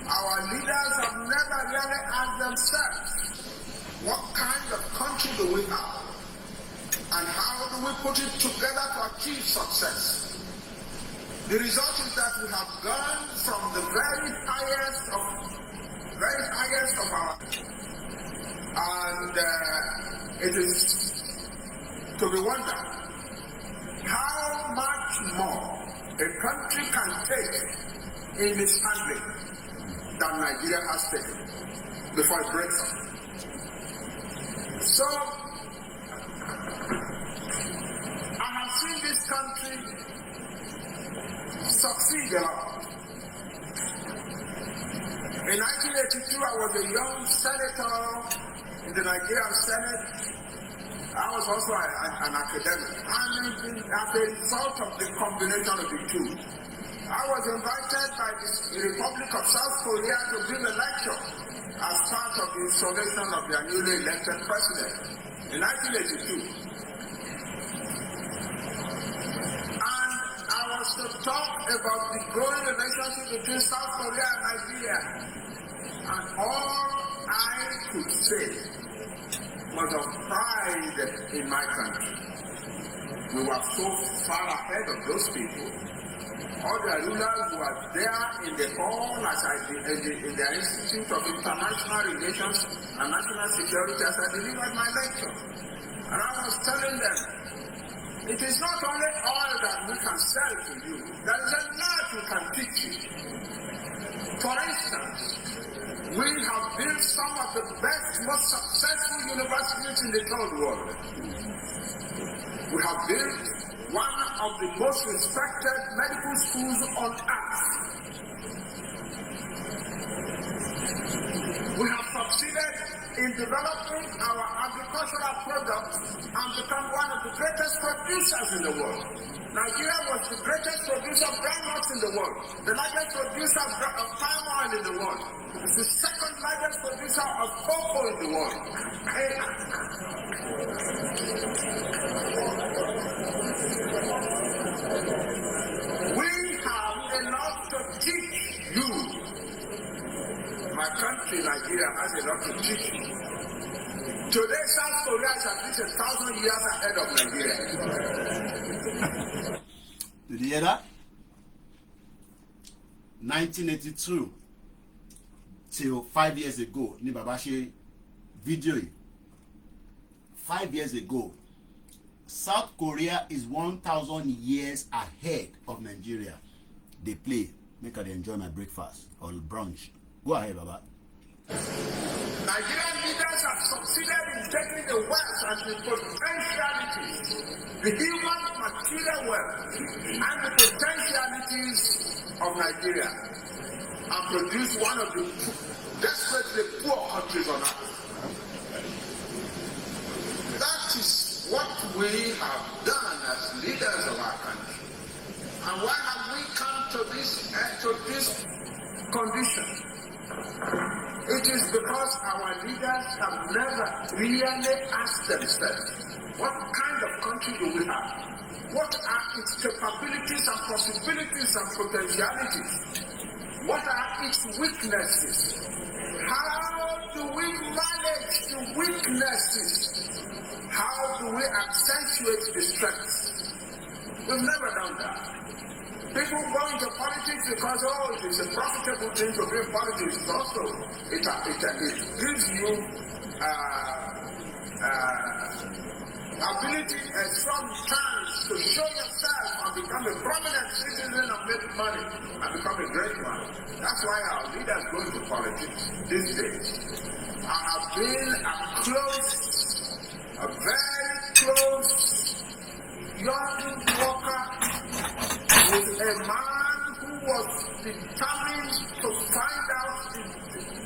our leaders have never really asked themselves, what kind of country do we have? And how do we put it together to achieve success? The result is that we have gone from the very highest of our, and it is to be wondered how much more a country can take in its handling than Nigeria has taken before it breaks up. So I have seen this country succeed a lot. In 1982, I was a young senator in the Nigerian Senate. I was also an academic. And as a result of the combination of the two, I was invited by the Republic of South Korea to give a lecture as part of the installation of their newly elected president in 1982. To talk about the growing relationship between South Korea and Nigeria. And all I could say was of pride in my country. We were so far ahead of those people. All the rulers who were there in the hall in the Institute of International Relations and National Security as I delivered my lecture. And I was telling them, it is not only oil that we can sell to you, there is a lot we can teach you. For instance, we have built some of the best, most successful universities in the third world. We have built one of the most respected medical schools on earth. We have succeeded in developing our agricultural products and become one of the greatest producers in the world. Nigeria was the greatest producer of groundnuts in the world, the largest producer of palm oil in the world. It's the second largest producer of cocoa in the world. We have enough to teach you. My country, Nigeria, has a lot to teach you. Today, South Korea is at least 1,000 years ahead of Nigeria. Did you hear that? 1982. till 5 years ago ní bàbá ṣe video yìí. 5 years ago, South Korea is 1,000 years ahead of Nigeria. They play. Make I enjoy my breakfast or brunch. Go ahead, Baba. Nigerian leaders have succeeded in taking the wealth and the potentialities, the human material wealth, and the potentialities of Nigeria, and produce one of the desperately poor countries on earth. That is what we have done as leaders of our country. And why have we come to this condition? It is because our leaders have never really asked themselves, what kind of country do we have? What are its capabilities and possibilities and potentialities? What are its weaknesses? How do we manage the weaknesses? How do we accentuate the strengths? We've never done that. People go into politics because, it is a profitable thing to be in politics. Also, it gives you ability and some chance to show yourself and become a prominent citizen and make money and become a great man. That's why our leaders go into politics these days. I have been a very close young worker with a man who was determined to find out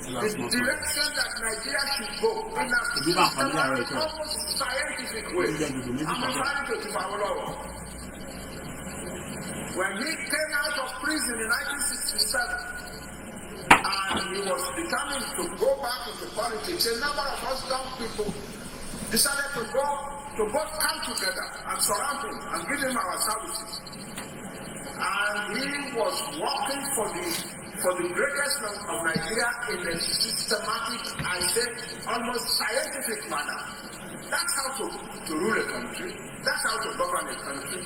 the direction that Nigeria should go in a systematic, almost scientific way. I'm referring to Tifawolowo. When he came out of prison in 1967, and he was determined to go back into politics, a number of us young people decided to both come together and surround him and give him our services. And he was working for the greatest of Nigeria in a systematic, I say, almost scientific manner. That's how to rule a country. That's how to govern a country.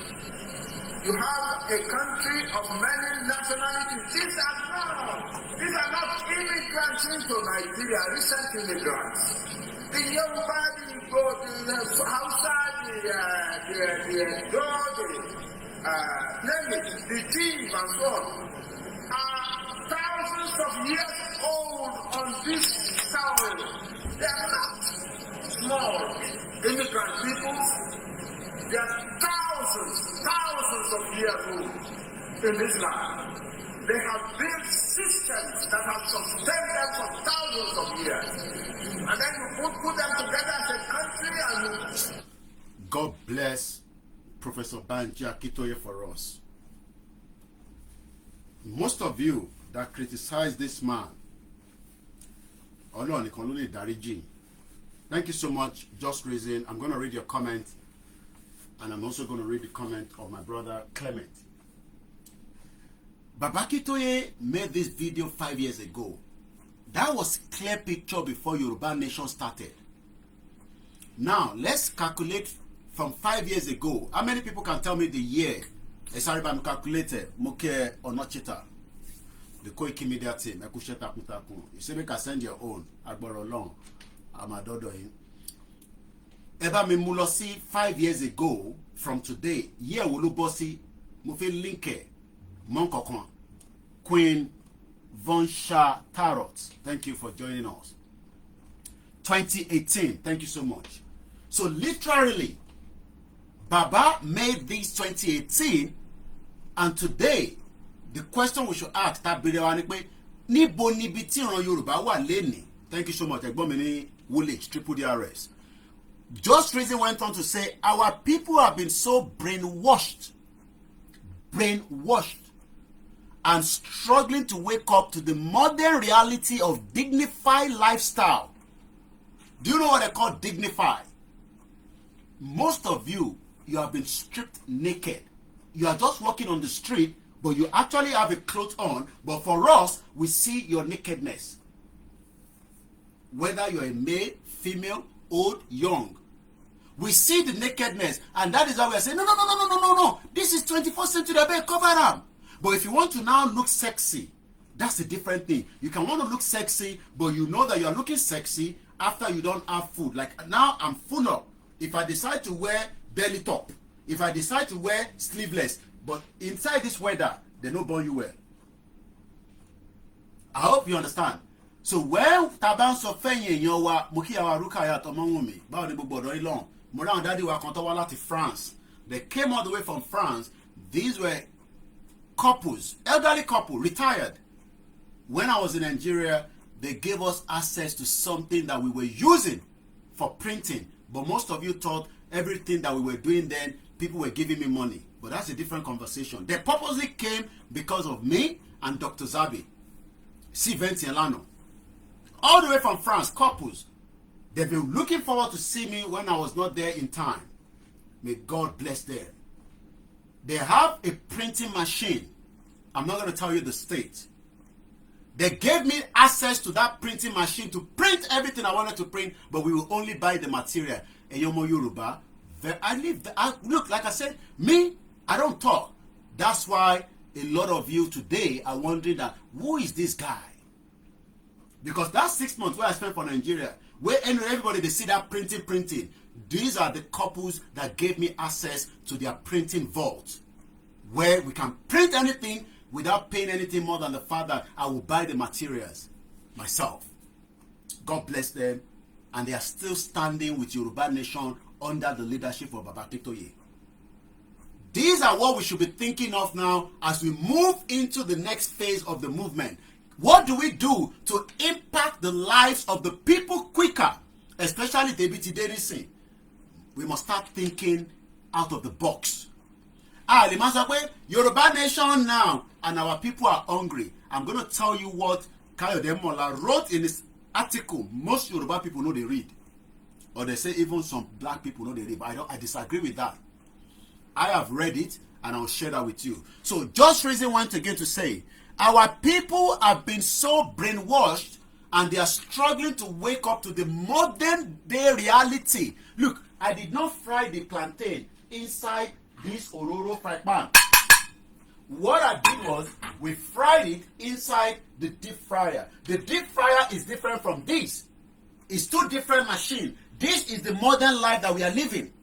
You have a country of many nationalities. These are not immigrants into Nigeria, recent immigrants. The Yoruba, the Hausa, the Jews and so on, are thousands of years old on this soil. They are not small immigrant peoples. They are thousands of years old in this land. They have built systems that have sustained them for thousands of years. And then you put them together as a country and God bless Professor Banji Akintoye for us. Most of you that criticize this man, thank you so much, Just Reason. I'm going to read your comment, and I'm also going to read the comment of my brother Clement. Baba Akintoye made this video 5 years ago. That was clear picture before Yoruba Nation started. Now, let's calculate from 5 years ago. How many people can tell me the year? Sorry, I'm calculated. Moke or not cheater. The KOIKIMEDIA team. You say make I send your own. Agboro long. I'm a dodo in. Eba me mulosi 5 years ago from today. Year wulu bossy. Mufe linke. Monkokon. Queen Von Shah Tarot. Thank you for joining us. 2018. Thank you so much. So literally, Baba made this 2018, and today the question we should ask that níbo níbi tí ìran Yorùbá wà lẹ́nìí. Thank you so much. Egbomini Woolwich Triple DRS. Just Reason went on to say our people have been so brainwashed, and struggling to wake up to the modern reality of dignified lifestyle. Do you know what they call dignified? Most of you have been stripped naked. You are just walking on the street, but you actually have a cloth on. But for us, we see your nakedness. Whether you're a male, female, old, young. We see the nakedness. And that is why we are saying, no. This is 21st century, I better cover them. But if you want to now look sexy, That's a different thing. You can want to look sexy, but you know that you are looking sexy after you don't have food. Like now I'm full up. If I decide to wear belly top, if I decide to wear sleeveless, but inside this weather, they don't burn you well. I hope you understand. So when taban so fenye yan wa mo ki awa Rukayat Omowunmi báwo ni gbogbo ọ̀dọ́ ilon mo ra daddy wa kan tó wá láti France. They came all the way from France. These were couples, elderly couple, retired. When I was in Nigeria, they gave us access to something that we were using for printing. But most of you thought everything that we were doing then, people were giving me money. But that's a different conversation. They purposely came because of me and Dr. Zabi. Elano. All the way from France, couples. They've been looking forward to see me when I was not there in time. May God bless them. They have a printing machine. I'm not going to tell you the state. They gave me access to that printing machine to print everything I wanted to print, but we will only buy the material. Eyomo Yoruba. Look, like I said, me, I don't talk. That's why a lot of you today are wondering that, who is this guy? Because that 6 months where I spent for Nigeria, where everybody, they see that printing. These are the couples that gave me access to their printing vault, where we can print anything without paying anything more than the fact that I will buy the materials myself. God bless them. And they are still standing with Yoruba Nation under the leadership of Baba Akintoye. These are what we should be thinking of now as we move into the next phase of the movement. What do we do to impact the lives of the people quicker, especially David Denison? We must start thinking out of the box. Yoruba Nation now, and our people are hungry. I'm going to tell you what Kayode Mola wrote in his article. Most Yoruba people know they read. Or they say even some black people know they read. But I disagree with that. I have read it and I'll share that with you. So just reason once again to say, our people have been so brainwashed and they are struggling to wake up to the modern day reality. Look, I did not fry the plantain inside this Ororo fry pan. What I did was we fried it inside the deep fryer. The deep fryer is different from this. It's two different machines. This is the modern life that we are living.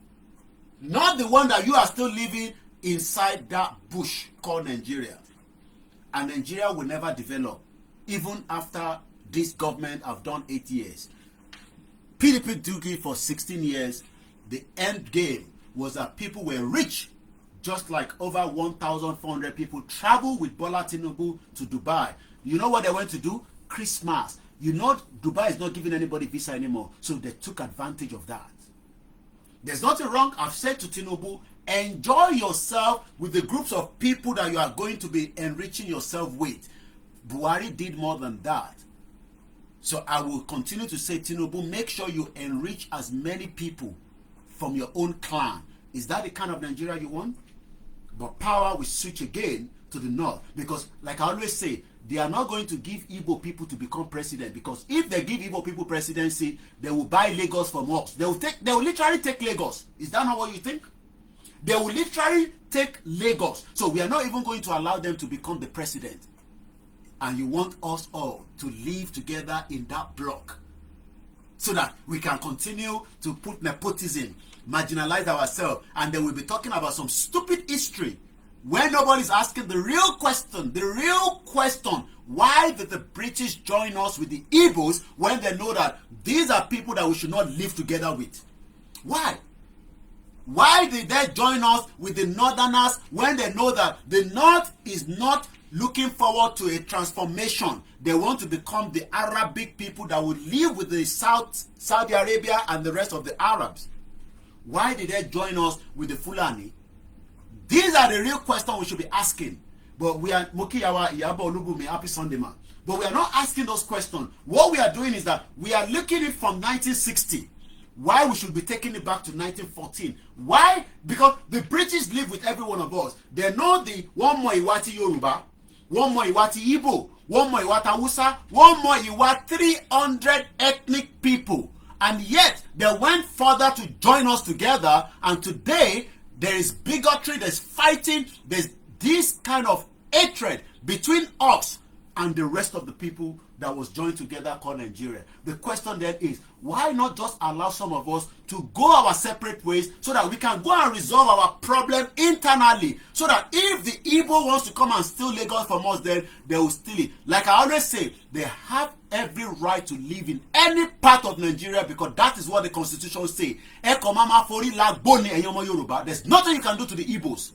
Not the one that you are still living inside that bush called Nigeria. And Nigeria will never develop even after this government have done 8 years. PDP took it for 16 years. The end game was that people were rich, just like over 1,400 people traveled with Bola Tinubu to Dubai. You know what they went to do? Christmas. You know Dubai is not giving anybody visa anymore, so they took advantage of that. There's nothing wrong. I've said to Tinubu, enjoy yourself with the groups of people that you are going to be enriching yourself with. Buhari did more than that. So I will continue to say, Tinubu, make sure you enrich as many people from your own clan. Is that the kind of Nigeria you want? But power will switch again to the north. Because like I always say, they are not going to give Igbo people to become president. Because if they give Igbo people presidency, they will buy Lagos from us. They will literally take Lagos. Is that not what you think? They will literally take Lagos. So we are not even going to allow them to become the president. And you want us all to live together in that block, so that we can continue to put nepotism, marginalize ourselves, and then we'll be talking about some stupid history when nobody's asking the real question, why did the British join us with the Igbos when they know that these are people that we should not live together with? Why? Why did they join us with the Northerners when they know that the North is not looking forward to a transformation? They want to become the Arabic people that will live with the Saudi Arabia and the rest of the Arabs. Why did they join us with the Fulani? These are the real questions we should be asking. But we are Mokiyawa, Iyabo Olubumi, Happy Sunday man. But we are not asking those questions. What we are doing is that we are looking at it from 1960. Why we should be taking it back to 1914? Why? Because the British live with every one of us. They know the one more Iwati Yoruba, one more Iwati Igbo, one more Iwata Hausa, one more Iwa 300 ethnic people. And yet, they went further to join us together. And today, there is bigotry, there's fighting, there's this kind of hatred between us. and the rest of the people that was joined together called Nigeria. The question then is, why not just allow some of us to go our separate ways so that we can go and resolve our problem internally, so that if the Igbo wants to come and steal Lagos from us, then they will steal it. Like I always say, they have every right to live in any part of Nigeria because that is what the constitution says. There's nothing you can do to the Igbos.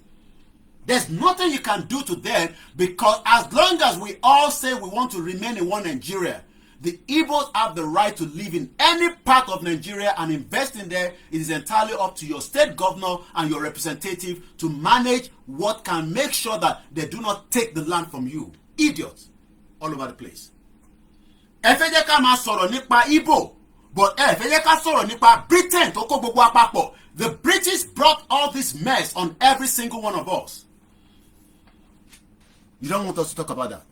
There's nothing you can do to them because as long as we all say we want to remain in one Nigeria, the Igbos have the right to live in any part of Nigeria and invest in there. It is entirely up to your state governor and your representative to manage what can make sure that they do not take the land from you. Idiots all over the place. Ẹ fẹ́ jẹ́ ká máa sọ̀rọ̀ nípa Igbo, but ẹ fẹ́ jẹ́ ká sọ̀rọ̀ nípa Britain tó kó gbogbo àpapọ̀. The British brought all this mess on every single one of us. You don't want us to talk about that.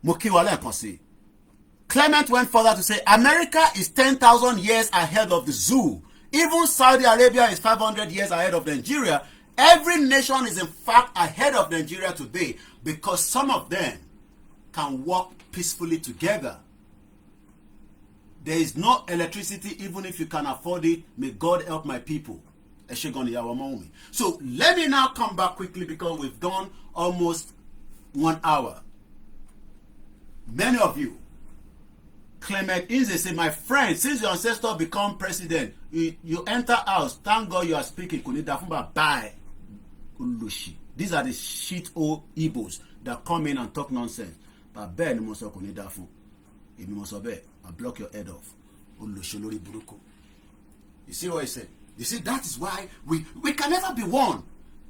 Mokiwale Konsi. Clement went further to say, America is 10,000 years ahead of the zoo. Even Saudi Arabia is 500 years ahead of Nigeria. Every nation is in fact ahead of Nigeria today because some of them can work peacefully together. There is no electricity even if you can afford it. May God help my people. So let me now come back quickly because we've done almost 1 hour. Many of you, Clement Inze say, my friend, since your ancestor become president, you enter house, thank God you are speaking. Bye. These are the shit old Igbos that come in and talk nonsense. But Ben must have if you must obey, I'll block your head off. You see what I said? You see, that is why we can never be one.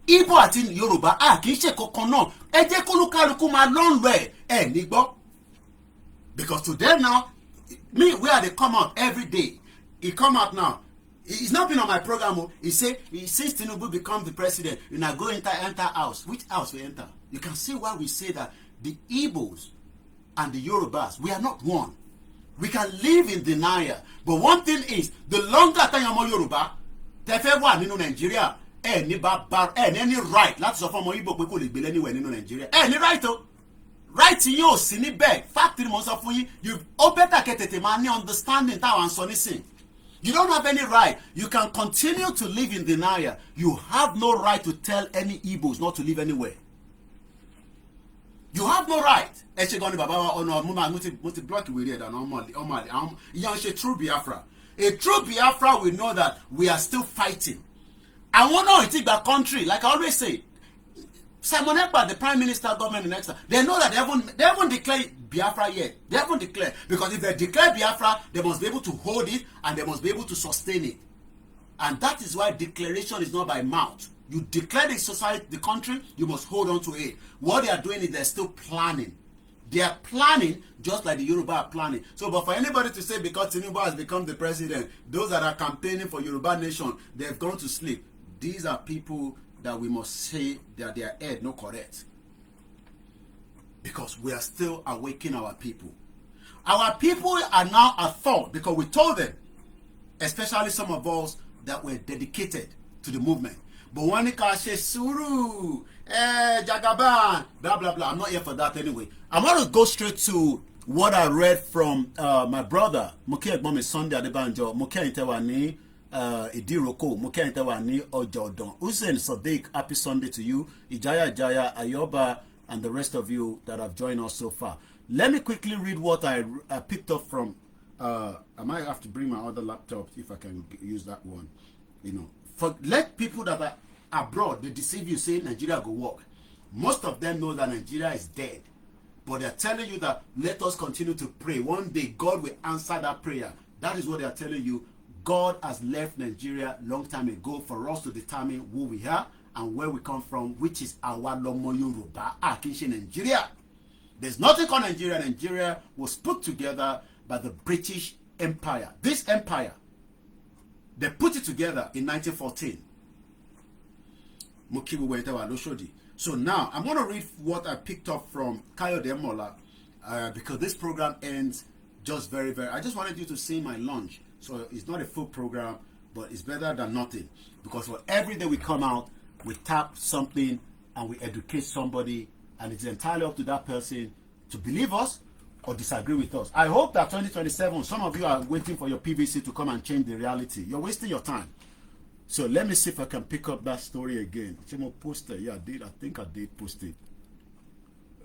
Igbo àti Yoruba, kì í ṣe kankan náà. Ẹ jẹ́ kólúkálùkù máa lọ́nlọ́ ẹ̀ nígbọ́. Because today now, me where they come out every day, he come out now. He's not been on my program. He say, since Tinubu become the president, you now go enter house. Which house we enter? You can see why we say that the Igbos and the Yorubas, we are not one. We can live in denial. But one thing is, the longer time you're Yoruba, tefe wa nínú Nigeria, ní any right. Láti sọ fún ọmọ Igbo pé kò lè gbé anywhere nínú Nigeria. Ní right o. Right yóò sí níbẹ̀. Fact ni mo sọ fún yín. You better get tètè máa ní understanding táwọn sọ nísìn. You don't have any right. You can continue to live in denial. You have no right to tell any Igbos not to live anywhere. You have no right. A true Biafra will know that we are still fighting. I want to take that country, like I always say. Simon Ekpa, the Prime Minister, government in Exeter, they know that they haven't declared Biafra yet. They haven't declared. Because if they declare Biafra, they must be able to hold it and they must be able to sustain it. And that is why declaration is not by mouth. You declare the society, the country, you must hold on to it. What they are doing is they're still planning. They are planning just like the Yoruba are planning. So, but for anybody to say because Tinubu has become the president, those that are campaigning for Yoruba nation, they've gone to sleep. These are people that we must say that their head not correct. Because we are still awakening our people. Our people are now at fault because we told them, especially some of us that were dedicated to the movement. But when it comes to Suru, Jagaban, blah, blah, blah. I'm not here for that anyway. I'm going to go straight to what I read from my brother, Moke Egbomi Sunday Adebanjo, Moke Intewani, Idiroko, Moke Intewani Ojodon. Hussein Sadiq, happy Sunday to you. Ijaya Jaya, Ayoba, and the rest of you that have joined us so far. Let me quickly read what I picked up from, I might have to bring my other laptop if I can use that one. You know, let people that are abroad, they deceive you, say Nigeria go work. Most of them know that Nigeria is dead. But they're telling you that let us continue to pray. One day God will answer that prayer. That is what they're telling you. God has left Nigeria long time ago for us to determine who we are and where we come from, which is our Lomo Yoruba, Akinshi Nigeria. There's nothing called Nigeria. Nigeria was put together by the British Empire. This empire, they put it together in 1914. So now, I'm going to read what I picked up from Kayode Mola because this program ends just very, I just wanted you to see my lunch. So it's not a full program, but it's better than nothing. Because for every day we come out, we tap something and we educate somebody, and it's entirely up to that person to believe us or disagree with us. I hope that 2027, some of you are waiting for your PVC to come and change the reality. You're wasting your time. So let me see if I can pick up that story again. Chimo posted. Yeah, I did. I think I did post it.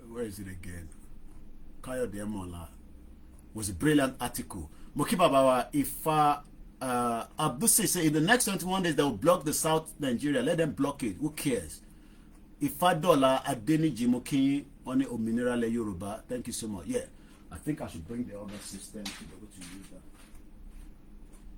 Where is it again? Kayo Demola was a brilliant article. Mokibabawa, if Abdul say in the next 21 days they will block the South Nigeria, let them block it. Who cares? If $5 Adeni Jimoki on the Mineral Yoruba, thank you so much. Yeah, I think I should bring the other system to be able to use that.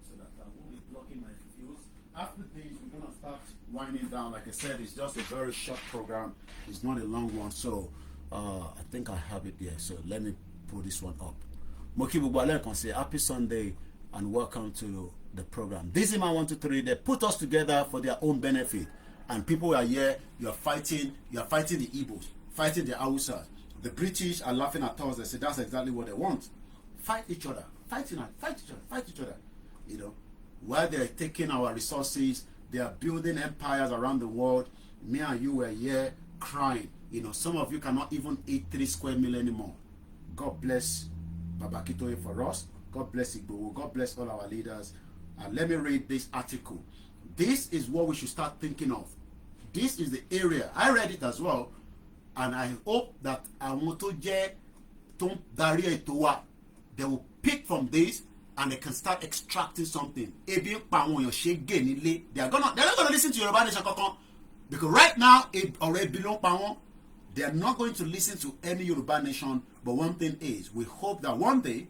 So that I won't be blocking my views. After this, we're gonna start winding down. Like I said, it's just a very short program. It's not a long one, so I think I have it there. So let me pull this one up. Moki Bubale can say happy Sunday and welcome to the program. This is my 1, 2, 3. They put us together for their own benefit. And people are here, you are fighting the Igbos, fighting the Hausas. The British are laughing at us. They say that's exactly what they want. Fight each other, fight each other. You know, while they're taking our resources, they are building empires around the world. Me and you were here crying. You know, some of you cannot even eat 3 square meal anymore. God bless Babakitoye for us. God bless Igbo. God bless all our leaders. And let me read this article. This is what we should start thinking of. This is the area. I read it as well. And I hope that they will pick from this and they can start extracting something. They're not going to listen to Yoruba Nation because right now it already belongs to. They are not going to listen to any Yoruba Nation. But one thing is, we hope that one day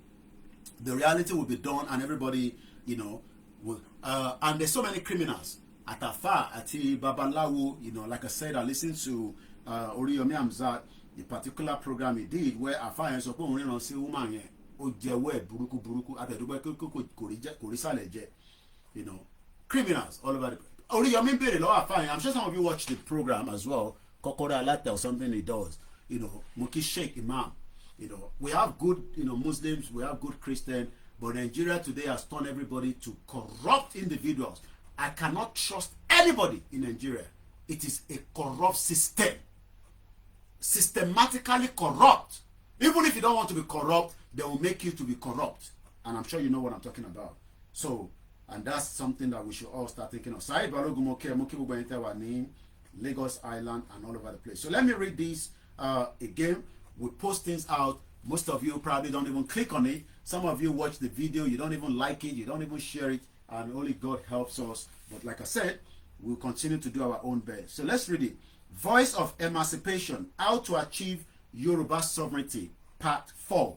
the reality will be done and everybody, you know, will, and there's so many criminals. Atafa, Ati Babalawo, you know, like I said, I listened to Oriyomi Amzat, the particular program he did where Afa and Soko Orion see woman Ojewe Buruku Ateduba, you know, criminals all over the Oriyomi Bere Lo Afa. I'm sure some of you watch the program as well. Kokora Latte or something he does, you know, Muki Sheikh Imam. You know, we have good, you know, Muslims, we have good Christians, but Nigeria today has turned everybody to corrupt individuals. I cannot trust anybody in Nigeria. It is a corrupt system. Systematically corrupt. Even if you don't want to be corrupt, they will make you to be corrupt. And I'm sure you know what I'm talking about. So, and that's something that we should all start thinking of. Said Balogumoke, Lagos Island, and all over the place. So let me read this again. We post things out. Most of you probably don't even click on it. Some of you watch the video, you don't even like it, you don't even share it, and only God helps us. But like I said, we'll continue to do our own best. So let's read it. Voice of Emancipation, How to Achieve Yoruba Sovereignty, Part 4.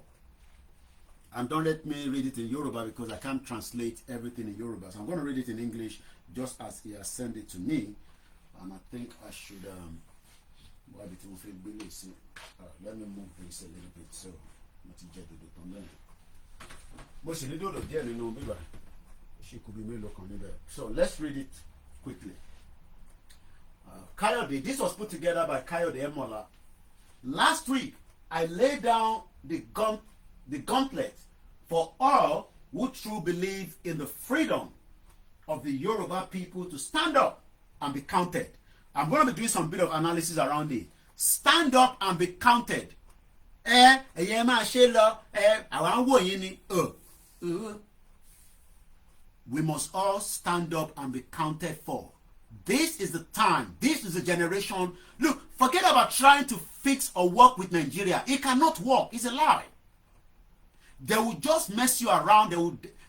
And don't let me read it in Yoruba because I can't translate everything in Yoruba. So I'm going to read it in English just as he has sent it to me. And I think I should let me move this a little bit so so let's read it quickly. Kayode, this was put together by Kayode Emola. Last week I laid down the gauntlet for all who truly believe in the freedom of the Yoruba people to stand up and be counted. I'm going to be doing some bit of analysis around it. Stand up and be counted. We must all stand up and be counted for. This is the time. This is the generation. Look, forget about trying to fix or work with Nigeria. It cannot work. It's a lie. They will just mess you around.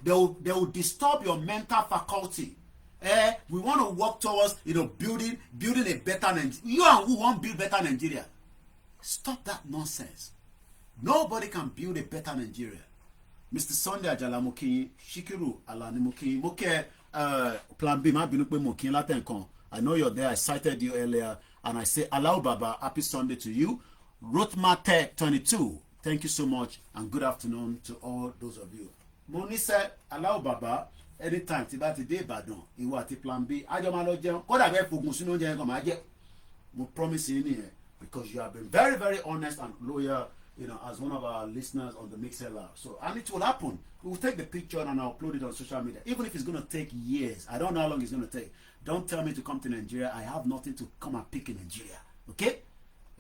They will disturb your mental faculty. We want to work towards, you know, building a better Nigeria. You and who want to build better Nigeria? Stop that nonsense. Nobody can build a better Nigeria. Mr. Sunday Ajala Moki, Shikiru Alani Moki, Moke Plan B, Moki Latenkon. I know you're there. I cited you earlier, and I say, Allow Baba, happy Sunday to you. Rotmate 22. Thank you so much, and good afternoon to all those of you. Moni said, Allow Baba. Anytime Tiba today, Badon, you want to Plan B. I don't know. What I get for Musuno Jangoma, we promise you in here because you have been very, very honest and loyal, you know, as one of our listeners on the Mixer Lab. So, and it will happen. We will take the picture and I'll upload it on social media, even if it's going to take years. I don't know how long it's going to take. Don't tell me to come to Nigeria. I have nothing to come and pick in Nigeria. Okay?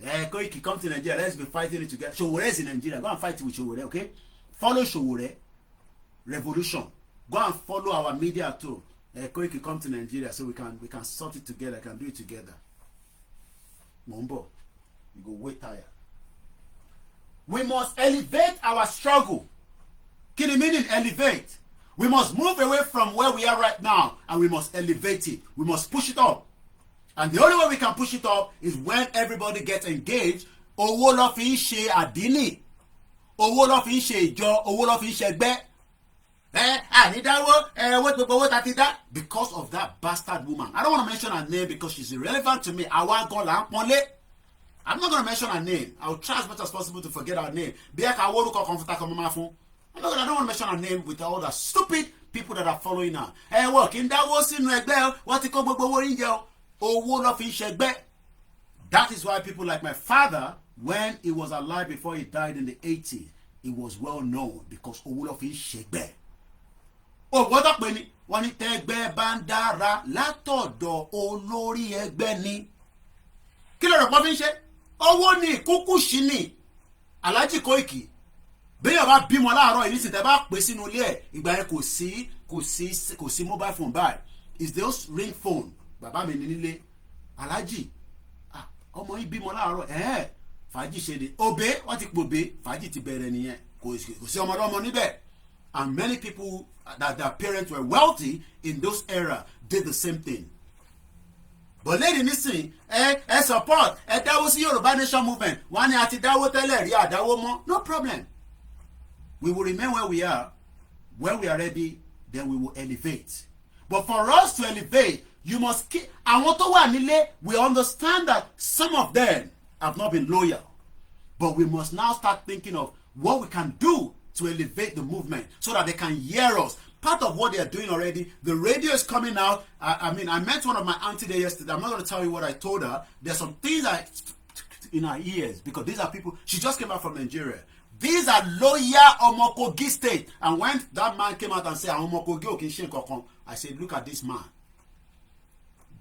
Koiki, come to Nigeria, let's be fighting it together. Showore is in Nigeria, go and fight with Showore, okay? Follow Showore revolution. Go and follow our media too. Koiki, come to Nigeria so we can sort it together, can do it together. Mombo, you go way tired. We must elevate our struggle. Can you mean elevate? We must move away from where we are right now and we must elevate it. We must push it up. And the only way we can push it up is when everybody gets engaged. Owó ló fi ń ṣe àdínì. Owó ló fi ń ṣe ìjọ. Owó ló fi ń ṣe ẹgbẹ́. Because of that bastard woman. I don't want to mention her name because she's irrelevant to me. I'm not going to mention her name. I will try as much as possible to forget her name. I don't want to mention her name with all the stupid people that are following her. That is why people like my father, when he was alive before he died in the 80s, it was well known because owó ló fi ń ṣẹgbẹ́. What up when ní tẹ́gbẹ́ bá ń dára látọ̀dọ̀ olórí ẹgbẹ́ ni. Kí ló rò pé fi ń ṣe? Owó ni kúkú sí ni. Alhaji Koiki. Béèyàn bá bímọ láàárọ̀ yìí nísìnyí tẹ́ bá pè sínú ilé ẹ̀ ìgbà yẹn kò sí mobile phone báyìí. It's those ring phone. Bàbá mi ní nílé. Alhaji ọmọ yìí bímọ láàárọ̀ fàájì ṣe ni òbé wọ́n ti pòbé fàájì ti bẹ̀rẹ̀ nìyẹn kò sí ọmọdọ́mọ níbẹ̀. And many people that their parents were wealthy in those era did the same thing. But lady nísìn support dáwó sí Yorùbá Nation movement wọ́n ní àti dáwó tẹ́lẹ̀ rí àdáwó mọ́. No problem. We will remain where we are. When we are ready, then we will elevate. But for us to elevate, you must keep. Àwọn tó wà nílé, we understand that some of them have not been loyal. But we must now start thinking of what we can do to elevate the movement so that they can hear us. Part of what they are doing already, the radio is coming out. I met one of my auntie there yesterday. I'm not going to tell you what I told her. There's some things in her ears because these are people. She just came out from Nigeria. These are loyal Omokogi state. And when that man came out and said, I said, look at this man.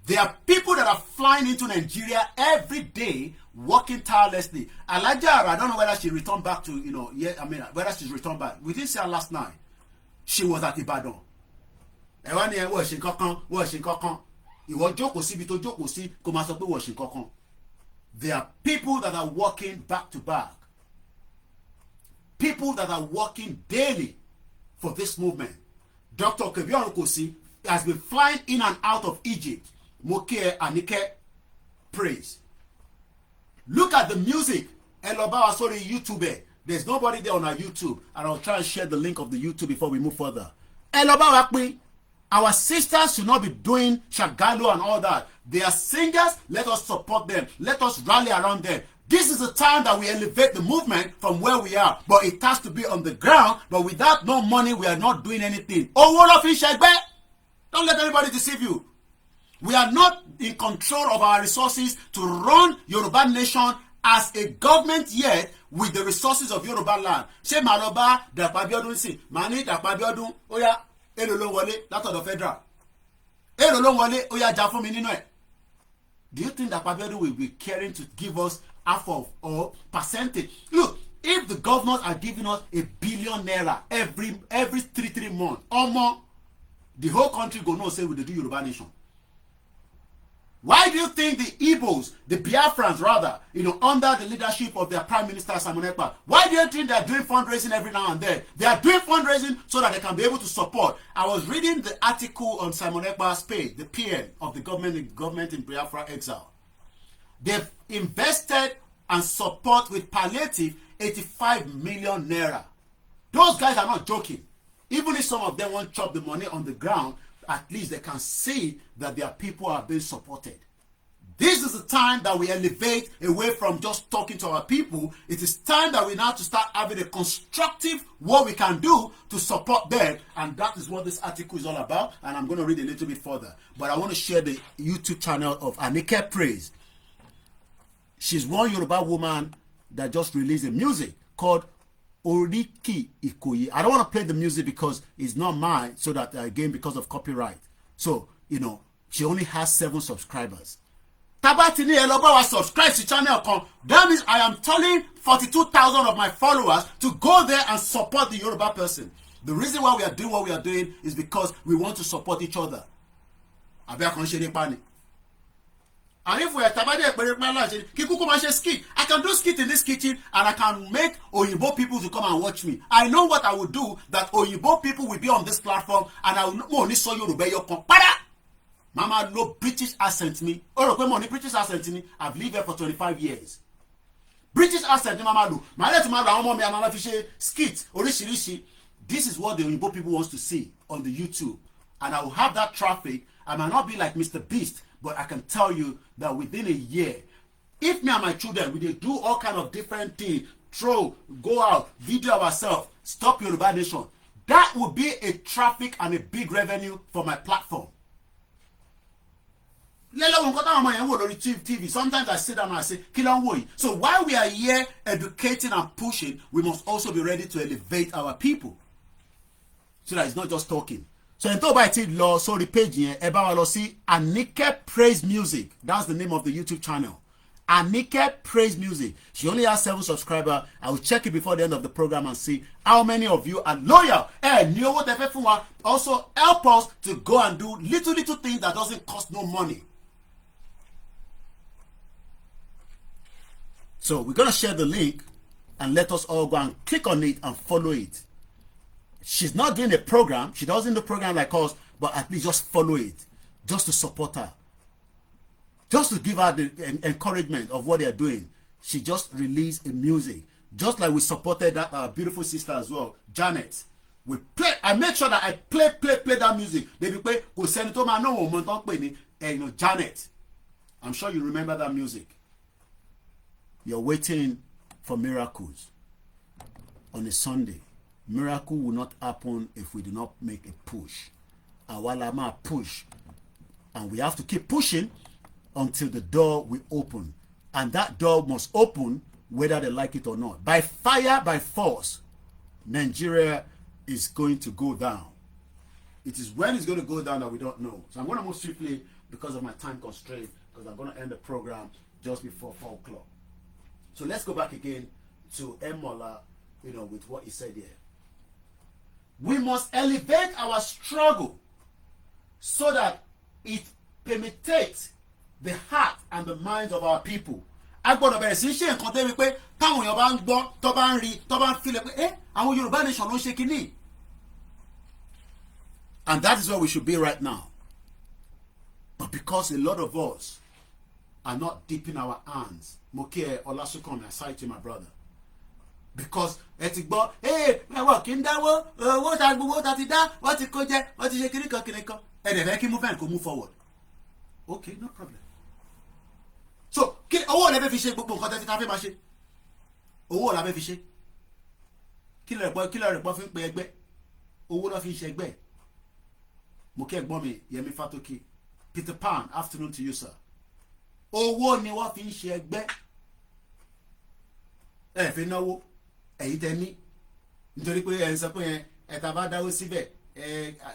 There are people that are flying into Nigeria every day, working tirelessly. Alaja, I don't know whether she returned back to, whether she's returned back. We didn't see her last night. She was at Ibadan. There are people that are working back to back. People that are working daily for this movement. Dr. Kebion Kosi has been flying in and out of Egypt. Moke Anike praise. Look at the music. Elobawa, sorry, YouTuber. There's nobody there on our YouTube. And I'll try and share the link of the YouTube before we move further. Elobawa, our sisters should not be doing Shagalo and all that. They are singers. Let us support them. Let us rally around them. This is the time that we elevate the movement from where we are. But it has to be on the ground. But without no money, we are not doing anything. Don't let anybody deceive you. We are not in control of our resources to run Yoruba Nation as a government yet with the resources of Yoruba land. Ṣé Maloba Dàpọ̀ Abíọ́dún sí? Mani Dàpọ̀ Abíọ́dún Oya èlò ló wọlé látọ̀dọ̀ federal. Èlò ló wọlé Oya jà fún mi nínú ẹ̀. Do you think Dàpọ̀ Abíọ́dún will be caring to give us half of or percentage? Look, if the governors are giving us ₦1 billion every 3 months, the whole country go know say we do Yoruba Nation. Why do you think the Igbos, the Biafrans rather, under the leadership of their Prime Minister Simon Ekpa, why do you think they are doing fundraising every now and then? They are doing fundraising so that they can be able to support. I was reading the article on Simon Ekpa's page, the PM of the government in Biafra exile. They've invested and support with palliative 85 million naira. Those guys are not joking. Even if some of them won't chop the money on the ground, at least they can see that their people are being supported. This is the time that we elevate away from just talking to our people. It is time that we now to start having a constructive what we can do to support them. And that is what this article is all about. And I'm going to read a little bit further. But I want to share the YouTube channel of Anike Praise. She's one Yoruba woman that just released a music called Oriki Ikoyi. I don't want to play the music because it's not mine, so that again because of copyright. So she only has 7 subscribers. Tabati ni ẹ lọ bá wa subscribe to channel kan. That means I am telling 42,000 of my followers to go there and support the Yoruba person. The reason why we are doing what we are doing is because we want to support each other. Àbí a kàn ṣe nípa ni. And if we are tabade skit, I can do skit in this kitchen and I can make Oyibo people to come and watch me. I know what I will do, that Oyibo people will be on this platform and I will only show Yoruba your compada. Mama no British accent me. Or money British accent me. I've lived here for 25 years. British accent mama do. My let mama omo me and fishe skit orishirishi. This is what the Oyibo people wants to see on the YouTube. And I will have that traffic. I might not be like Mr. Beast, but I can tell you that within a year, if me and my children, we do all kind of different things, go out, video ourselves, stop Yoruba Nation, that would be a traffic and a big revenue for my platform. Sometimes I sit down and I say, so while we are here educating and pushing, we must also be ready to elevate our people. So that it's not just talking. So in by law, so the page here, see Anike Praise Music. That's the name of the YouTube channel. Anike Praise Music. She only has 7 subscribers. I will check it before the end of the program and see how many of you are loyal. And also help us to go and do little things that doesn't cost no money. So we're going to share the link and let us all go and click on it and follow it. She's not doing a program. She doesn't do a program like us, but at least just follow it. Just to support her. Just to give her the encouragement of what they're doing. She just released a music. Just like we supported that beautiful sister as well, Janet. We play. I make sure that I play that music. They be play. Janet. I'm sure you remember that music. You're waiting for miracles on a Sunday. Miracle will not happen if we do not make a push. Awalama push. And we have to keep pushing until the door will open. And that door must open whether they like it or not. By fire, by force, Nigeria is going to go down. It is when it's going to go down that we don't know. So I'm going to move swiftly because of my time constraint, because I'm going to end the program just before 4 o'clock. So let's go back again to Emola, with what he said here. We must elevate our struggle so that it penetrates the heart and the minds of our people. And that is where we should be right now. But because a lot of us are not deep in our hands, Mokie Olasukon, I cite my brother. Because etigbo, hey, what can that what what it could what is a kiriko, and then I can move forward. Okay, no problem. So, oh, let me fish book on the cafe machine. Oh, let me fish. Killer buffing begbe. Oh, what of fish egbe. Moke Bommy, Yemi Fatoki. Peter Pan, afternoon to you, sir. Oh, what ni what fish egbe. Eh, Finawo. Èyí tẹ́ ní nítorí pé ẹ̀ ń sọ pé ẹ̀ tá bá dáwó síbẹ̀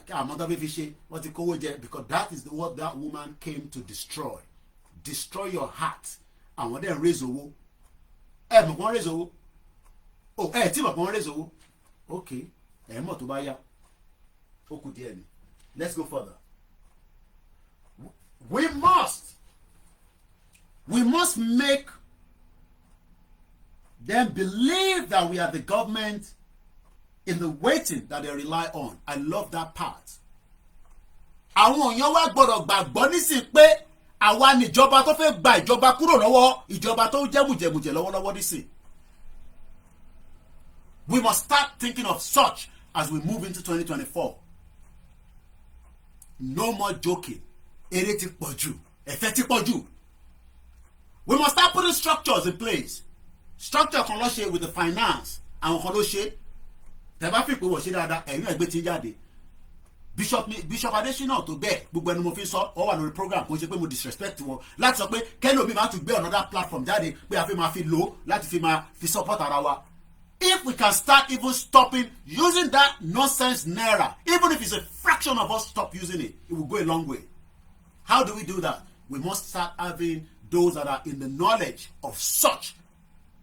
àmọ́ tó fi ṣe wọ́n ti kówó jẹ, because that is what that woman came to destroy your heart. Àwọn dẹ̀ ń raise owó ẹ̀ mọ̀ kàn raise owó ẹ̀ tí mọ̀ kàn raise owó okay ẹ̀ mọ̀ tó bá yá ó kù díẹ̀ ni. Let's go further. We must make them believe that we are the government in the waiting that they rely on. I love that part. Àwọn èèyàn wá gbọ́dọ̀ gbàgbọ́ nísìn pé àwa ni ìjọba tó fẹ́ gba ìjọba kúrò lọ́wọ́ ìjọba tó jẹ́ mùjẹ̀mùjẹ̀ lọ́wọ́lọ́wọ́ nísìn. We must start thinking of such as we move into 2024. No more joking. Èrè ti pọ̀ jù, ẹ̀fẹ̀ ti pọ̀ jù. We must start putting structures in place. Structure kan ló ṣe with the finance, àwọn kan ló ṣe. Tẹ́ bá fi pé wọ́n ṣe dáadáa, ẹ̀yìn ẹgbẹ́ ti jáde. Bishop Adesina tó bẹ́ẹ̀ gbogbo ẹni mo fi sọ ọ wà lórí program kò ṣe pé mo disrespect wọn láti sọ pé kẹ́lómi máa tún gbé another platform jáde pé a fi máa fi lò láti fi support ara wa. If we can start even stopping using that nonsense naira, even if it's a fraction of us stop using it, it will go a long way. How do we do that? We must start having those that are in the knowledge of such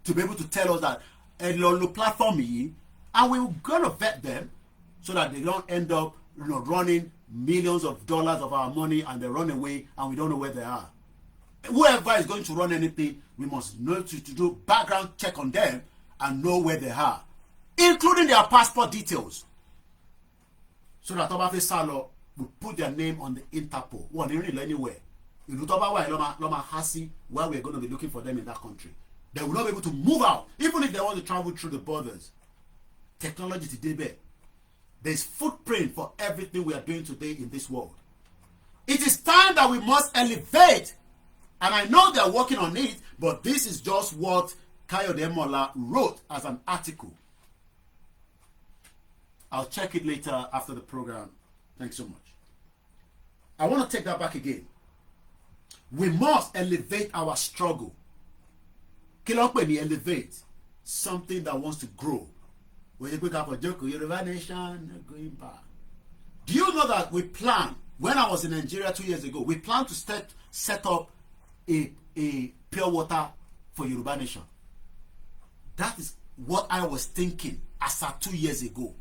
to be able to tell us that Elolo platform yi, and we're going to vet them so that they don't end up running millions of dollars of our money and they run away and we don't know where they are. Whoever is going to run anything, we must know to do background check on them and know where they are, including their passport details. So that Tobafe Salo will put their name on the Interpol. One really anywhere. In Utoba Loma Hasi, where we're going to be looking for them in that country. They will not be able to move out, even if they want to travel through the borders. Technology today, there's footprint for everything we are doing today in this world. It is time that we must elevate, and I know they're working on it, but this is just what Kayode Mola wrote as an article. I'll check it later after the program. Thanks so much. I want to take that back again. We must elevate our struggle. Elevate something that wants to grow. When you pick up a joke, Yoruba nation going back. Do you know that we planned, when I was in Nigeria 2 years ago, we planned to set up a pure water for Yoruba nation. That is what I was thinking as of 2 years ago.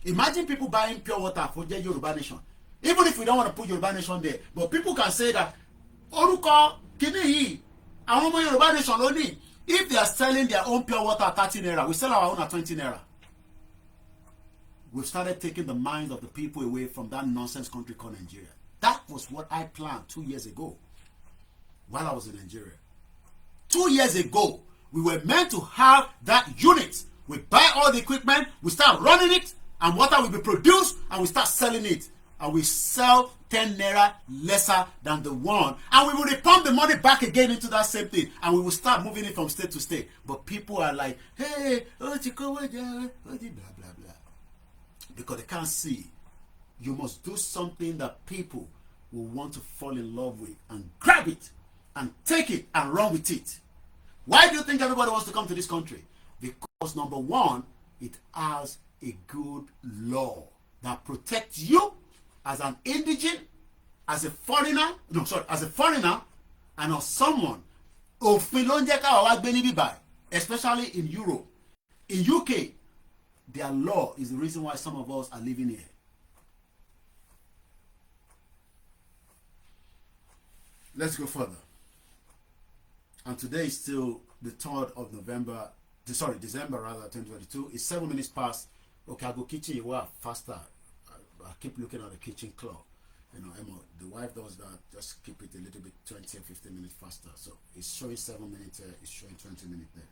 Imagine people buying pure water for the Yoruba nation. Even if we don't want to put Yoruba nation there, but people can say that Oruko Kini Yoruba nation only. If they are selling their own pure water at 30 naira, we sell our own at 20 naira. We've started taking the minds of the people away from that nonsense country called Nigeria. That was what I planned 2 years ago while I was in Nigeria. 2 years ago, we were meant to have that unit. We buy all the equipment, we start running it, and water will be produced, and we start selling it. And we sell 10 naira lesser than the one, and we will repump the money back again into that same thing, and we will start moving it from state to state. But people are like, hey, blah, blah, blah. Because they can't see. You must do something that people will want to fall in love with and grab it and take it and run with it. Why do you think everybody wants to come to this country? Because number one, it has a good law that protects you as an indigent, as a foreigner, and as someone, especially in Europe. In UK, their law is the reason why some of us are living here. Let's go further. And today is still the 3rd of December 2022. It's 7 minutes past. Okay, I'll go kitchen, you are faster. I keep looking at the kitchen clock. Emma, the wife does that. Just keep it a little bit 20 or 15 minutes faster. So it's showing 7 minutes here, it's showing 20 minutes there.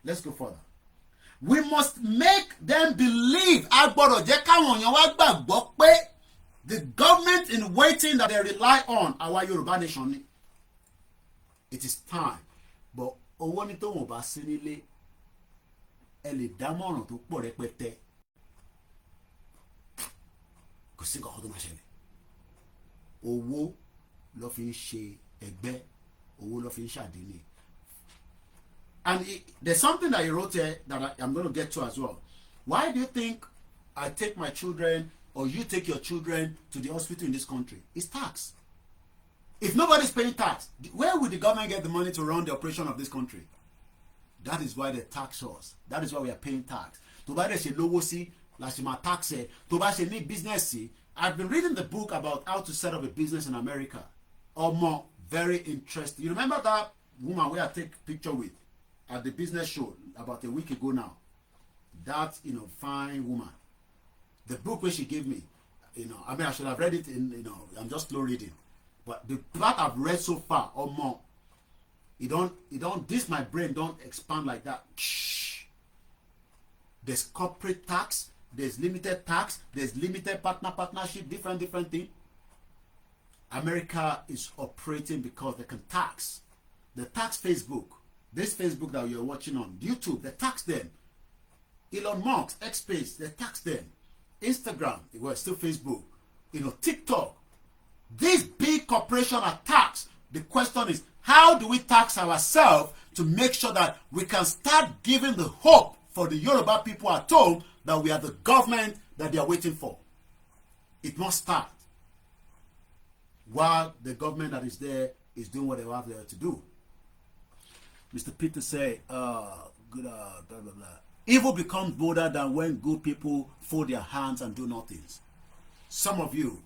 Let's go further. We must make them believe the government in waiting that they rely on our Yoruba nation. It is time. But owó ní tó wọ́n bá sí nílé ẹ lè dámọ̀ràn tó pọ̀ rẹpẹtẹ. Kò sí nǹkan tó máa ṣẹlẹ̀. Owó ló fi ń ṣe ẹgbẹ́, owó ló fi ń ṣàdínì. And there's something that he wrote here that I'm going to get to as well. Why do you think I take my children or you take your children to the hospital in this country? It's tax. If nobody's paying tax, where would the government get the money to run the operation of this country? That is why they tax us. That is why we are paying tax. To buy the logo see, lashima tax to buy any business see. I've been reading the book about how to set up a business in America. Or more, very interesting. You remember that woman where I take picture with at the business show about a week ago now? That fine woman. The book where she gave me, I should have read it in, I'm just slow reading. But the part I've read so far or more, my brain don't expand like that. Shh. There's corporate tax, there's limited tax, there's limited partnership, different thing. America is operating because they can tax. They tax Facebook. This Facebook that you're watching on YouTube, they tax them. Elon Musk, X-Space, they tax them. Instagram, well, still Facebook. TikTok. These big corporations are taxed. The question is, how do we tax ourselves to make sure that we can start giving the hope for the Yoruba people at home that we are the government that they are waiting for? It must start. while the government that is there is doing what they have there to do. Mr. Peter said, good, blah, blah, blah. Evil becomes bolder than when good people fold their hands and do nothing. Some of you,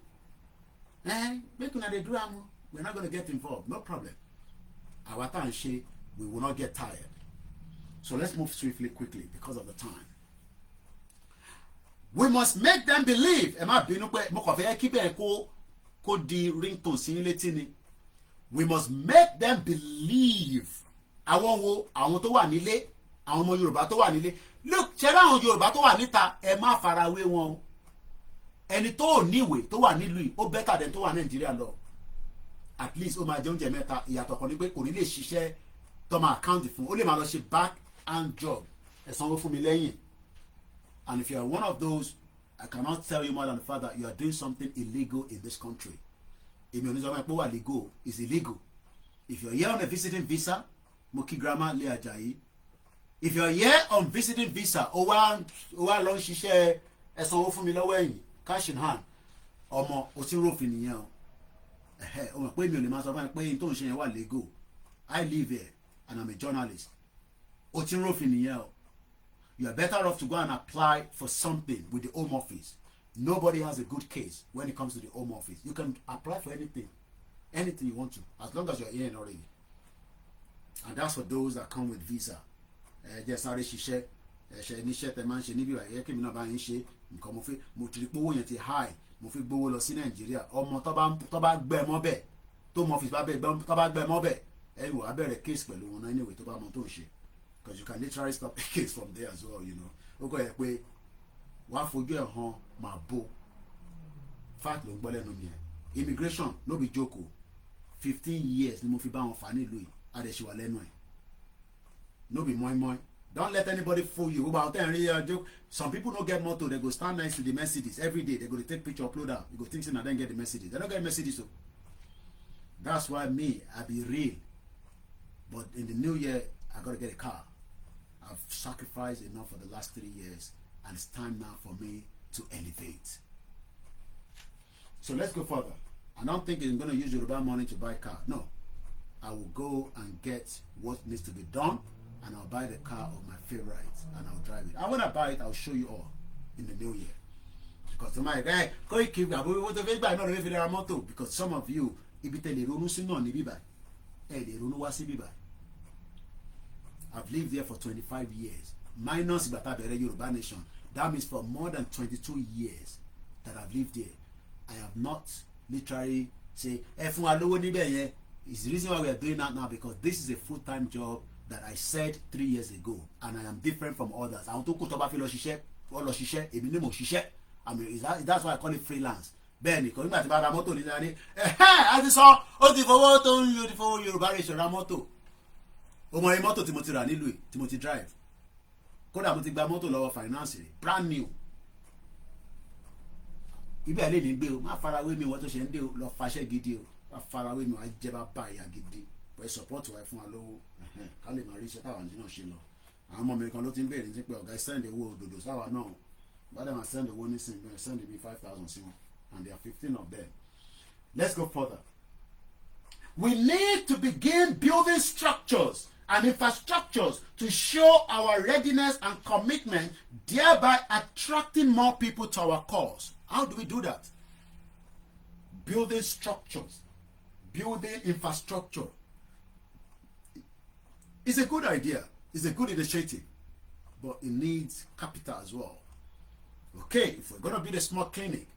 we're not going to get involved. No problem. Our time, we will not get tired. So let's move swiftly, quickly, because of the time. We must make them believe. We must make them believe. Àwọn tó wà nílé, àwọn ọmọ Yorùbá tó wà nílé. Look, ṣé àwọn Yorùbá tó wà níta, ẹ má farawé wọn. Ẹni tó níwèé tó wà nílùú yìí, ó better than tó wà Nàìjíríà lọ. At least ó máa jẹ oúnjẹ mẹ́ta, ìyàtọ̀ kan ní pé kò ní lè ṣiṣẹ́ tó máa account fún. Ó lè máa lọ ṣe back hand job. Ẹ sanwó fún mi lẹ́yìn. And if you are one of those, I cannot tell you more than the fact that you are doing something illegal in this country. Èmi ò ní sọ pé wà legal, is illegal. If you're here on a visiting visa, Moki Grandma Le Ajayi. If you're here on visiting visa, ó wá lọ ṣiṣẹ́ ẹ sanwó fún mi lọ́wọ́ ẹ̀yìn, cash in hand. Ọmọ ó ti rófin nìyẹn o. Ó mọ̀ pé mi ò lè máa sọ fún ẹ pé tó ń ṣe yẹn wà legal. I live here and I'm a journalist. Ó ti rófin nìyẹn o. You are better off to go and apply for something with the Home Office. Nobody has a good case when it comes to the Home Office. You can apply for anything you want to, as long as you're here already. And that's for those that come with visa. Just sorry, she share the man she níbi wáyé kí mi náà bá yín ṣe nǹkan mo ti rí pé owó yẹn ti high mo fi gbowó lọ sí Nàìjíríà ọmọ tó bá gbẹ mọ́ bẹ́ẹ̀ tó mọ office tó bá gbẹ mọ́ bẹ́ẹ̀ ẹ wò á bẹ̀rẹ̀ case pẹ̀lú wọn náà anyway tó bá mọ tó ń ṣe, because you can literally stop a case from there as well, you know. Ó kọ́ yẹ pé wàá fojú ẹ̀ hàn máa bó fact ló ń gbọ́ lẹ́nu mi ẹ̀. Immigration no be joke o. 15 years ni mo fi bá wọn fà nílùú yìí adẹ̀ṣiwà lẹ́nu ẹ̀. No be moi. Don't let anybody fool you. About joke. Some people don't get motor. They go stand next to the Mercedes every day. They go to take picture, upload them. You go think and then get the Mercedes. They don't get Mercedes. So that's why me, I be real. But in the new year, I gotta get a car. I've sacrificed enough for the last 3 years, and it's time now for me to elevate. So let's go further. I don't think I'm gonna use Yoruba money to buy a car. No. I will go and get what needs to be done, and I'll buy the car of my favorite and I'll drive it. And when I buy it, I'll show you all in the new year. Because somebody, hey, because some of you, I've lived there for 25 years. Minus Yoruba Nation. That means for more than 22 years that I've lived there. I have not literally say, it's the reason why we are doing that now, because this is a full-time job that I said 3 years ago, and I am different from others. I mean, that's why I call it freelance. Benny, because you about moto, I saw Yoruba Nation moto. My moto Timothy Rani Louis, Timothy Drive. Koda mo ti gba moto lọ́wọ́ finance, brand new. Ibi ale ni gbe o, ma fara we mi wọ́n tó ṣe nde o, lọ fàṣẹ gidi o. Fara we mi wa jẹ ba ba ya gidi. But support wa fún wa lọ́wọ́. Ká lè ma rí iṣẹ́ táwa nínú ṣe lọ. Àwọn ọmọ mi kan ló tin béèrè ní pé ọ̀gá send owó òdodo sáwa náà. But them send the one thing, send me 5,000 sí wọn, and there are 15 of them. Let's go further. We need to begin building structures and infrastructures to show our readiness and commitment, thereby attracting more people to our cause. How do we do that? Building structures, building infrastructure. It's a good idea. It's a good initiative, but it needs capital as well. Okay, if we're going to build a small clinic,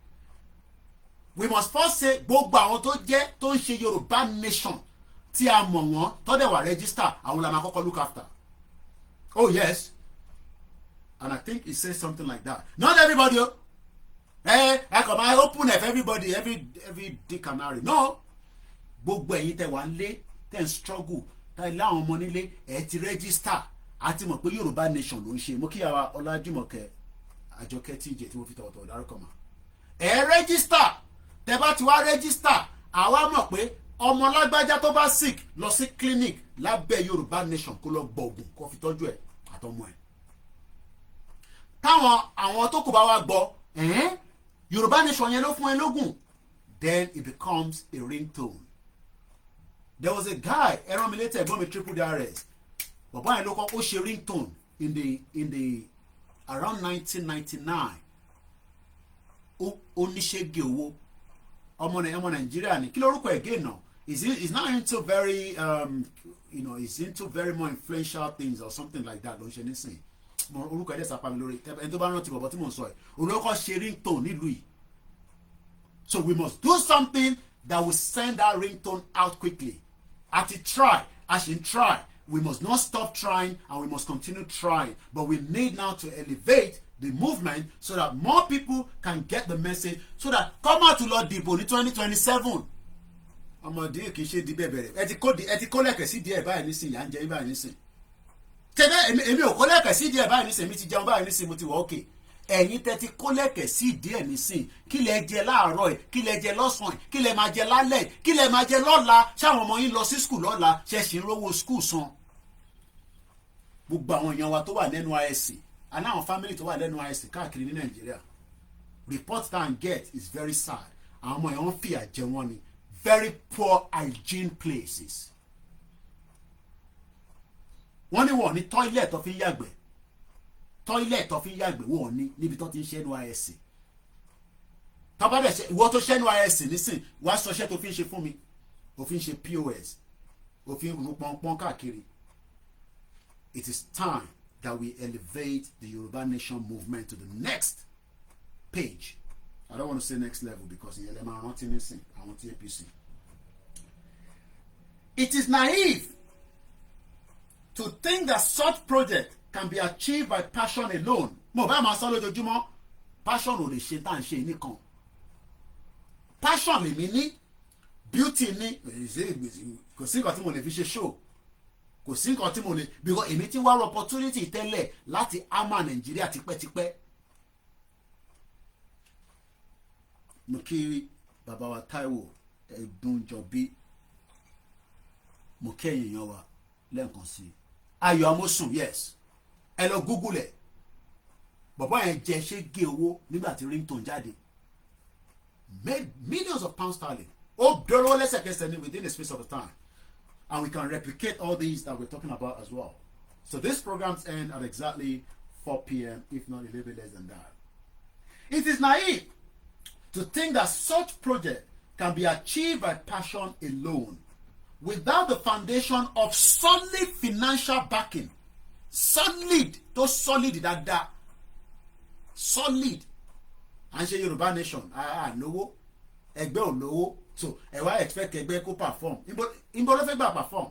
we must first say gbogbo àwọn tó ń ṣe Yoruba Nation tí a mọ̀ wọ́n tó dẹ̀ wà register àwọn la máa kọ́kọ́ look after. Oh yes, and I think it says something like that. Not everybody. I come I open up everybody every dick and harry. No, gbogbo ẹ̀yin tẹ́ wà nílé tẹ́ ń struggle tẹ́ ilé àwọn ọmọ nílé ẹ ti register àti mọ̀ pé Yoruba Nation ló ń ṣe. Mo kí àwa Ọlájùmọ̀kẹ́ Àjọkẹ́ TJ tí mo fi tọ̀wọ̀tọ̀wọ̀ dárúkọ mọ́. Ẹ register. Tẹ́ bá ti wá register, àwa mọ̀ pé ọmọ lágbájá tó bá sick lọ sí clinic lábẹ́ Yoruba Nation kó lọ gbọ̀gùn kó fi tọ́jú ẹ̀ àtọmọ ẹ̀. Táwọn àwọn tó kù bá wá gbọ́, Yoruba Nation yẹn ló fún ẹ lógún. then it becomes a ringtone. There was a guy, ẹran mi later, ẹ̀gbọ́n mi triple DRS. Bàbá yẹn ló kọ́ ó ṣe ringtone in the around 1999. Oníṣègùn owó ọmọ Nàìjíríà ni kí lórúkọ again now? He's not into very he's into very more influential things or something like that. Ló ń ṣe nísìnyí. Orúkọ ẹ̀dẹ̀ sàpá mi lórí ẹni tó bá rántí bọ̀bọ̀ tí mò ń sọ ẹ̀ olókọ́ ṣe ringtone nílùú yìí. So we must do something that will send that ringtone out quickly. As in try. We must not stop trying and we must continue trying. But we need now to elevate the movement so that more people can get the message so that come out to Lord Dìbò ní 2027. Ọmọdé kì í ṣe di bẹ̀bẹ̀rẹ̀. Ẹ ti kó lẹ́kẹ̀ẹ́ sí díẹ̀ báyìí nísìnyí, à ń jẹ báyìí nísìnyí. Tẹ́lẹ̀ èmi ò kó lẹ́kẹ̀ẹ́ sí díẹ̀ báyìí nísìnyí, mi ti jẹun báyìí nísìnyí, mo ti wọ̀ okay. Ẹ̀yin tẹ́ ti kó lẹ́kẹ̀ẹ́ sí díẹ̀ nísìnyí, kí lẹ jẹ láàárọ̀ ẹ̀, kí lẹ jẹ lọ́sàn-án ẹ̀, kí lẹ máa jẹ lálẹ́ ẹ̀, kí lẹ máa jẹ lọ́la, ṣáwọn ọmọ yín lọ sí skul lọ́la, ṣẹ̀ṣin rówó skul san. Gbogbo àwọn èèyàn wa tó wà lẹ́nu NYSC, àná àwọn family tó wà lẹ́nu NYSC káàkiri ní Nàìjíríà, report that and get is very sad. Àwọn ọmọ yẹn wọ́n fìyà jẹ wọ́n ni, very poor hygiene places. Wọ́n ní wọ́n ní toilet tó fi ń yàgbẹ́. Toilet tó fi ń yàgbẹ́ wọ́n ní níbi tó ti ń ṣe NYSC. Tọ́ba dẹ̀ ṣe ìwọ tó ṣe NYSC nísìn wàá sọ iṣẹ́ tó fi ń ṣe fún mi. Ó fi ń ṣe POS. Ó fi ń ru pọ́npọ́n káàkiri. It is time that we elevate the Yoruba Nation movement to the next page. I don't want to say next level because ìyẹn lè máa rántí nísìn àwọn tí APC. It is naive to think that such project can be achieved by passion alone. Mo bá máa sọ lójoojúmọ́, passion ò lè ṣe tá à ń ṣe nìkan. Passion lèmi ní, beauty ní, kò sí nǹkan tí mo lè fi ṣe show. Kò sí nǹkan tí mo lè because èmi ti wá opportunity tẹ́lẹ̀ láti ama Nàìjíríà tipẹ́tipẹ́. Mo kí bàbá wa Táíwò Ẹ̀dùnjọbí, mo kẹ́yìn èèyàn wa lẹ́ẹ̀kan sí. Ayọ̀ Amósùn, yes. Ẹ lọ Google ẹ̀. Bàbá yẹn jẹ ṣé gé owó nígbà tí ringtone jáde. Made millions of pounds sterling. Ó dọ́rọ́ lẹ́sẹ̀kẹsẹ̀ ní within the space of a time. And we can replicate all these that we're talking about as well. So these programs end at exactly 4 p.m., if not a little bit less than that. It is naive to think that such project can be achieved by passion alone without the foundation of solid financial backing. Solid, tó solid dáadáa. Solid. À ń ṣe Yorùbá Nation, lówó, ẹgbẹ́ ò lówó. So ẹ wá expect ẹgbẹ́ kó perform. Ìbò ló fẹ́ gbà perform.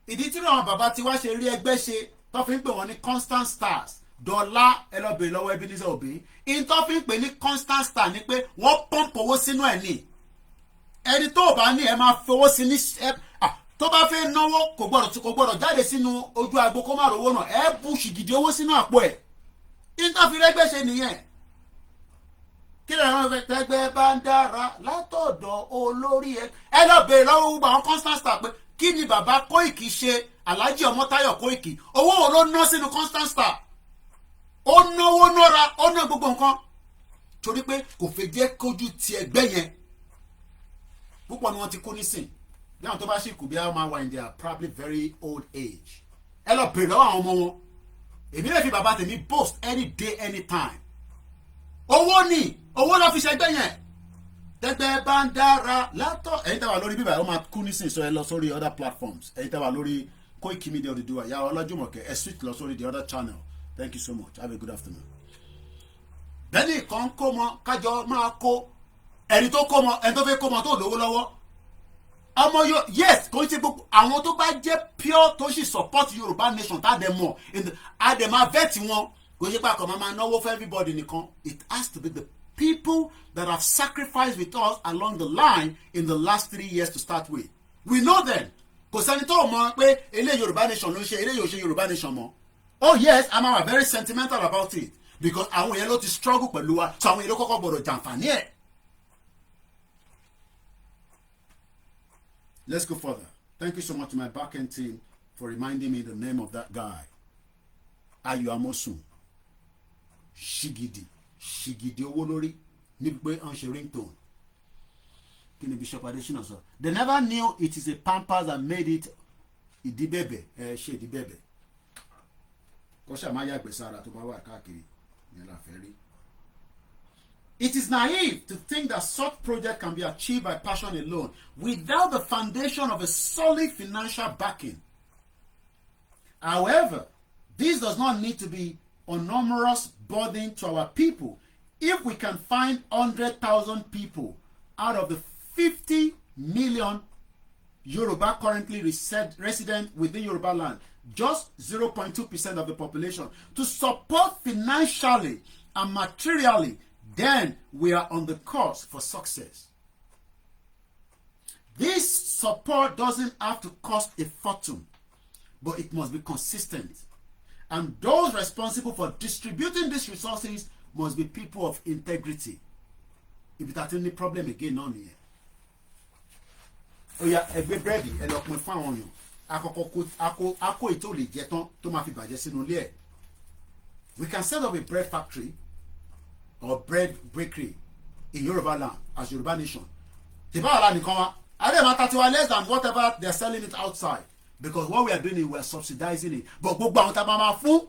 Ìdí tí àwọn bàbá tí wá ṣe rí ẹgbẹ́ ṣe tó fi ń pè wọ́n ní constant stars. Dọ́là ẹ lọ bèèrè lọ́wọ́ Ebenezer Obey. In tó fi ń pè ní constant star ni pé wọ́n pump owó sínú ẹ̀ ní. Ẹni tó bá ní ẹ máa fowó sí ní tó bá fẹ́ náwó kò gbọ́dọ̀ jáde sínú ojú agbo kó má rówó náà ẹ bù ṣìgìdì owó sínú àpò ẹ̀. In tó fi rẹ́gbẹ́ ṣe nìyẹn. Kí lè rán ẹgbẹ́ bá ń dára látọ̀dọ̀ olórí ẹ. Ẹ lọ bèèrè lọ́wọ́ gbogbo àwọn constant star pé kí ni bàbá Kóìkì ṣe Alhaji Ọmọ́táyọ̀ Kóìkì owó wo ló ná sínú constant star. Ó náwó nára ó ná gbogbo nǹkan torí pé kò fẹ́ jẹ́ kójú ti ẹgbẹ́ yẹn. Púpọ̀ ni wọ́n ti kú nísìn bí àwọn tó bá ṣì kù bí àwọn máa wà in their probably very old age. Ẹ lọ bèèrè lọ́wọ́ àwọn ọmọ wọn. Èmi lè fi bàbá tèmi boast any day anytime. Owó ni owó ló fi ṣẹgbẹ́ yẹn. Tẹ́gbẹ́ bá ń dára látọ̀. Ẹ̀yin tẹ́ wà lórí bíbá ó máa kú nísìn so ẹ lọ sórí other platforms. Ẹ̀yin tẹ́ wà lórí KOIKIMEDIA Odùduwà ìyá Ọlájùmọ̀kẹ́ ẹ switch lọ sórí the other channel. Thank you so much. Have a good afternoon. Bẹ́ẹ̀ni kan kó mọ kájọ máa kó ẹni tó kó mọ ẹni tó fẹ́ kó mọ tó lówó lọ́wọ́. Ọmọ yóò yes kò ń ṣe gbogbo àwọn tó bá jẹ́ pure tó sì support Yorùbá Nation tá a dẹ̀ mọ̀ àdèmà vẹ́ẹ̀tì wọn kò ń ṣe pé àkọ́mọ́ máa náwó for everybody nìkan. It has to be the people that have sacrificed with us along the line in the last 3 years to start with. We know them. Kò sẹ́ni tó mọ̀ pé eléyìí Yorùbá Nation ló ń ṣe eléyìí ò ṣe Yorùbá Nation mọ́. Oh yes, I'm very sentimental about it because àwọn yẹn ló ti struggle pẹ̀lú wa so àwọn yẹn ló kọ́kọ́ gbọ́dọ̀ jàǹfààní ẹ̀. Let's go further. Thank you so much to my backend team for reminding me the name of that guy. Ayọ̀ Amósùn. Ṣìgìdì owó lórí ní pé à ń ṣe ringtone. Kini Bishop Adesina so. They never knew it is a Pampers that made it Idibebe, Idibebe. Kosha Maya Besara to Bawa Kakiri. It is naive to think that such project can be achieved by passion alone without the foundation of a solid financial backing. However, this does not need to be an onerous burden to our people. If we can find 100,000 people out of the 50 million Yoruba currently resident within Yoruba land, just 0.2% of the population, to support financially and materially, then we are on the course for success. This support doesn't have to cost a fortune, but it must be consistent. And those responsible for distributing these resources must be people of integrity. If that's any problem again on here. Oh yeah, a bit ready, a lot more fun on you. Ako ito le jeton to ma fi baje sínú ilé ẹ̀. We can set up a bread factory or bread bakery in Yoruba land as Yoruba nation. Tibala nìkan wa. Ade ma 31 less than whatever they are selling it outside. Because what we are doing is we are subsidizing it. But gbogbo àwọn tá ma fún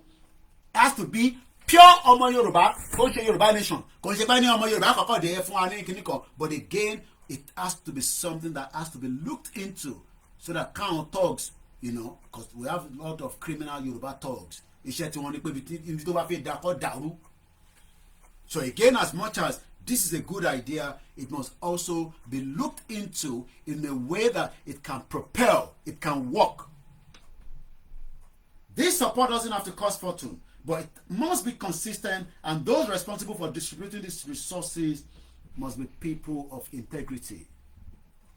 has to be pure ọmọ Yoruba. Kò ṣe Yoruba nation. Kò ṣe pé ní ọmọ Yoruba kọ́kọ́ de fún wa ní kíní kan. But again, it has to be something that has to be looked into so that count thugs, you know, because we have a lot of criminal Yoruba thugs. Iṣẹ́ tí wọ́n ní pé ibi tó bá fẹ́ dakọ́ dàrú. So again, as much as this is a good idea, it must also be looked into in a way that it can propel, it can work. This support doesn't have to cost fortune, but it must be consistent, and those responsible for distributing these resources must be people of integrity.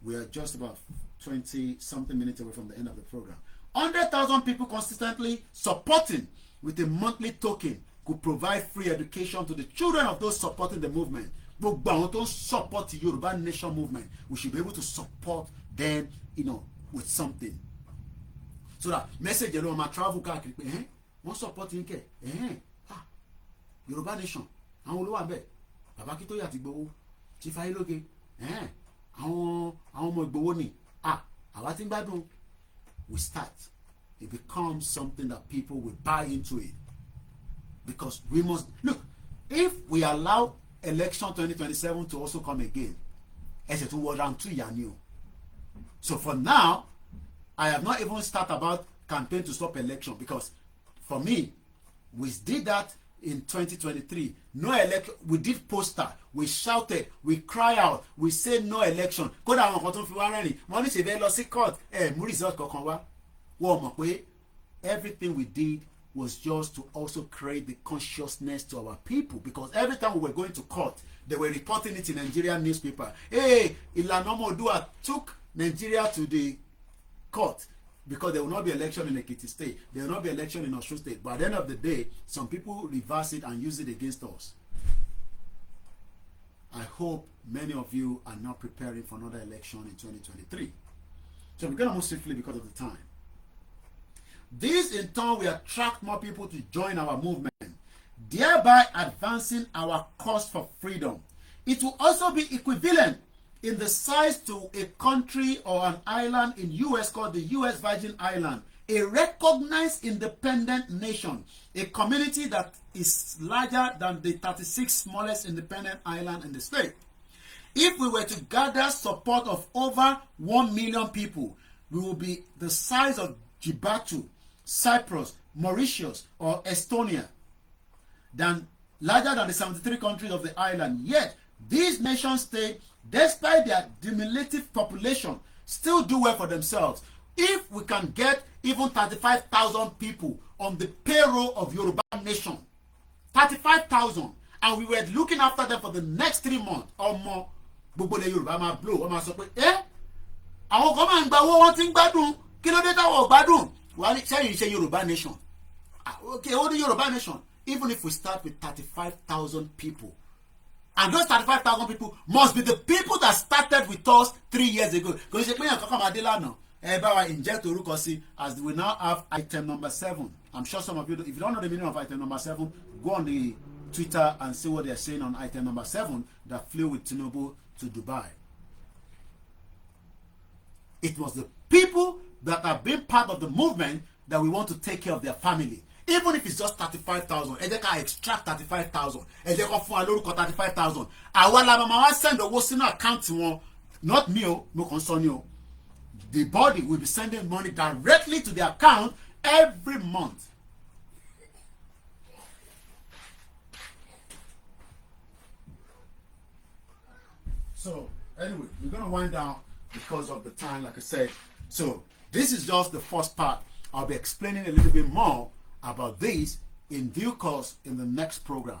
We are just about 20-something minutes away from the end of the program. 100,000 people consistently supporting with a monthly token could provide free education to the children of those supporting the movement. But don't support the Yoruba Nation movement. We should be able to support them, you know, with something. So that message, you know, my travel card, what support you get? Yoruba Nation. I will go back. Babakito Yatibo, Chief Ailoge, àwọn ọmọ Ìgbòho ni àwa tí ń gbádùn. We start, it becomes something that people will buy into it, because we must look. If we allow election 2027 to also come again, ẹsẹ̀ tó wọ round 2 yà ni o. So for now, I have not even started about campaign to stop election, because for me, we did that in 2023. No election. We did poster. We shouted. We cry out. We say no election. Kódà àwọn kan tó fi wá rẹ́rìn. Wọ́n ní ṣe fẹ́ lọ sí court. Mú result kankan wá. Wọ́n mọ̀ pé everything we did was just to also create the consciousness to our people, because every time we were going to court, they were reporting it in Nigerian newspaper. Hey, Ìlànà Ọmọoduà took Nigeria to the court, because there will not be election in Ekiti State, there will not be election in Osun State. But at the end of the day, some people reverse it and use it against us. I hope many of you are not preparing for another election in 2023. So we're going to move swiftly because of the time. This in turn will attract more people to join our movement, thereby advancing our cause for freedom. It will also be equivalent in the size to a country or an island in US called the US Virgin Island, a recognized independent nation, a community that is larger than the 36 smallest independent island in the state. If we were to gather support of over 1 million people, we will be the size of Djibouti, Cyprus, Mauritius, or Estonia, larger than the 73 countries of the island. Yet, these nation-states, despite their diminutive population, still do well for themselves. If we can get even 35,000 people on the payroll of Yoruba Nation, 35,000, and we were looking after them for the next 3 months or more, gbogbo le Yoruba máa blow, wọ́n máa sọ pé àwọn kan máa ń gba owó, wọ́n ti ń gbádùn, kí ló dé táwọn ò gbádùn? Wọ́n ní sẹ́yìn ṣe Yoruba Nation. Okay, ó ní Yoruba Nation. Even if we start with 35,000 people, and those 35,000 people must be the people that started with us 3 years ago. Because ṣe pé yàn kankan máa dé lánàá, bá wa inject orúkọ sí, as we now have item number 7. I'm sure some of you, if you don't know the meaning of item number 7, go on the Twitter and see what they're saying on item number 7 that flew with Tinubu to Dubai. It was the people that have been part of the movement that we want to take care of their family. Even if it's just 35,000, ẹ jẹ́ ká extract 35,000, ẹ jẹ́ kó fún wa lórúkọ 35,000. Àwa la máa wá send owó sínú account wọn, not me o, mo kàn sọ ni o. The body will be sending money directly to the account every month. So anyway, we're gonna wind down because of the time, like I said. So this is just the first part. I'll be explaining a little bit more about this in due course in the next program.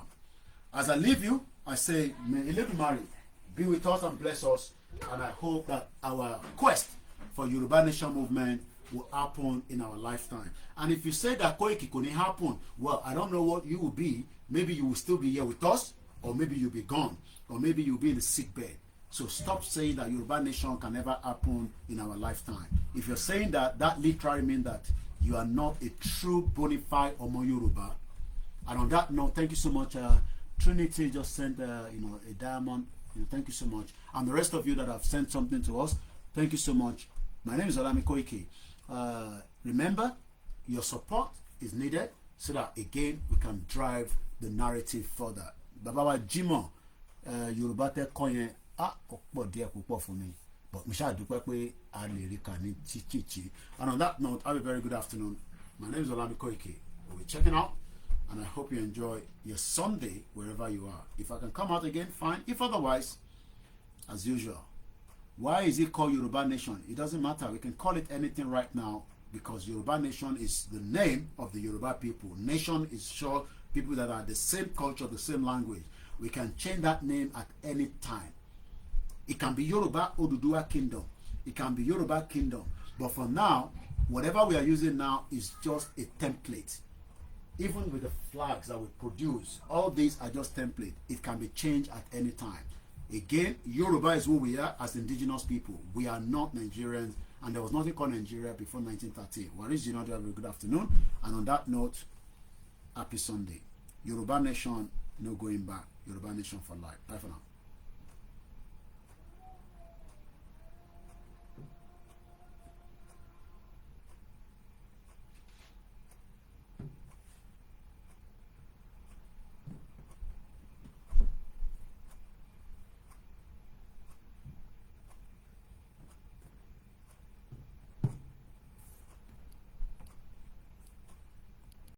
As I leave you, I say, may Eledumare be with us and bless us, and I hope that our quest for Yoruba Nation movement will happen in our lifetime. And if you say that Koiki couldn't happen, well, I don't know what you will be. Maybe you will still be here with us, or maybe you'll be gone, or maybe you'll be in the sick bed. So stop saying that Yoruba Nation can never happen in our lifetime. If you're saying that, that literally means that you are not a true bona fide Omo Yoruba. And on that note, thank you so much. Trinity just sent a diamond. Thank you so much. And the rest of you that have sent something to us, thank you so much. My name is Olami Koiki. Remember, your support is needed so that again we can drive the narrative further. Baba Jimo, Yoruba te koyen ọ̀pọ̀ díẹ̀ púpọ̀ fún mi, but mo ṣáà dúpẹ́ pé a lè rí kà ní chichichi. And on that note, have a very good afternoon. My name is Olami Koiki. We'll be checking out, and I hope you enjoy your Sunday wherever you are. If I can come out again, fine. If otherwise, as usual. Why is it called Yoruba Nation? It doesn't matter. We can call it anything right now because Yoruba Nation is the name of the Yoruba people. Nation is sure people that are the same culture, the same language. We can change that name at any time. It can be Yoruba Oduduwa Kingdom. It can be Yoruba Kingdom. But for now, whatever we are using now is just a template. Even with the flags that we produce, all these are just templates. It can be changed at any time. Again, Yoruba is who we are as indigenous people. We are not Nigerians, and there was nothing called Nigeria before 1930. Waris Jino, have a good afternoon. And on that note, happy Sunday. Yoruba Nation, no going back. Yoruba Nation for life. Bye for now.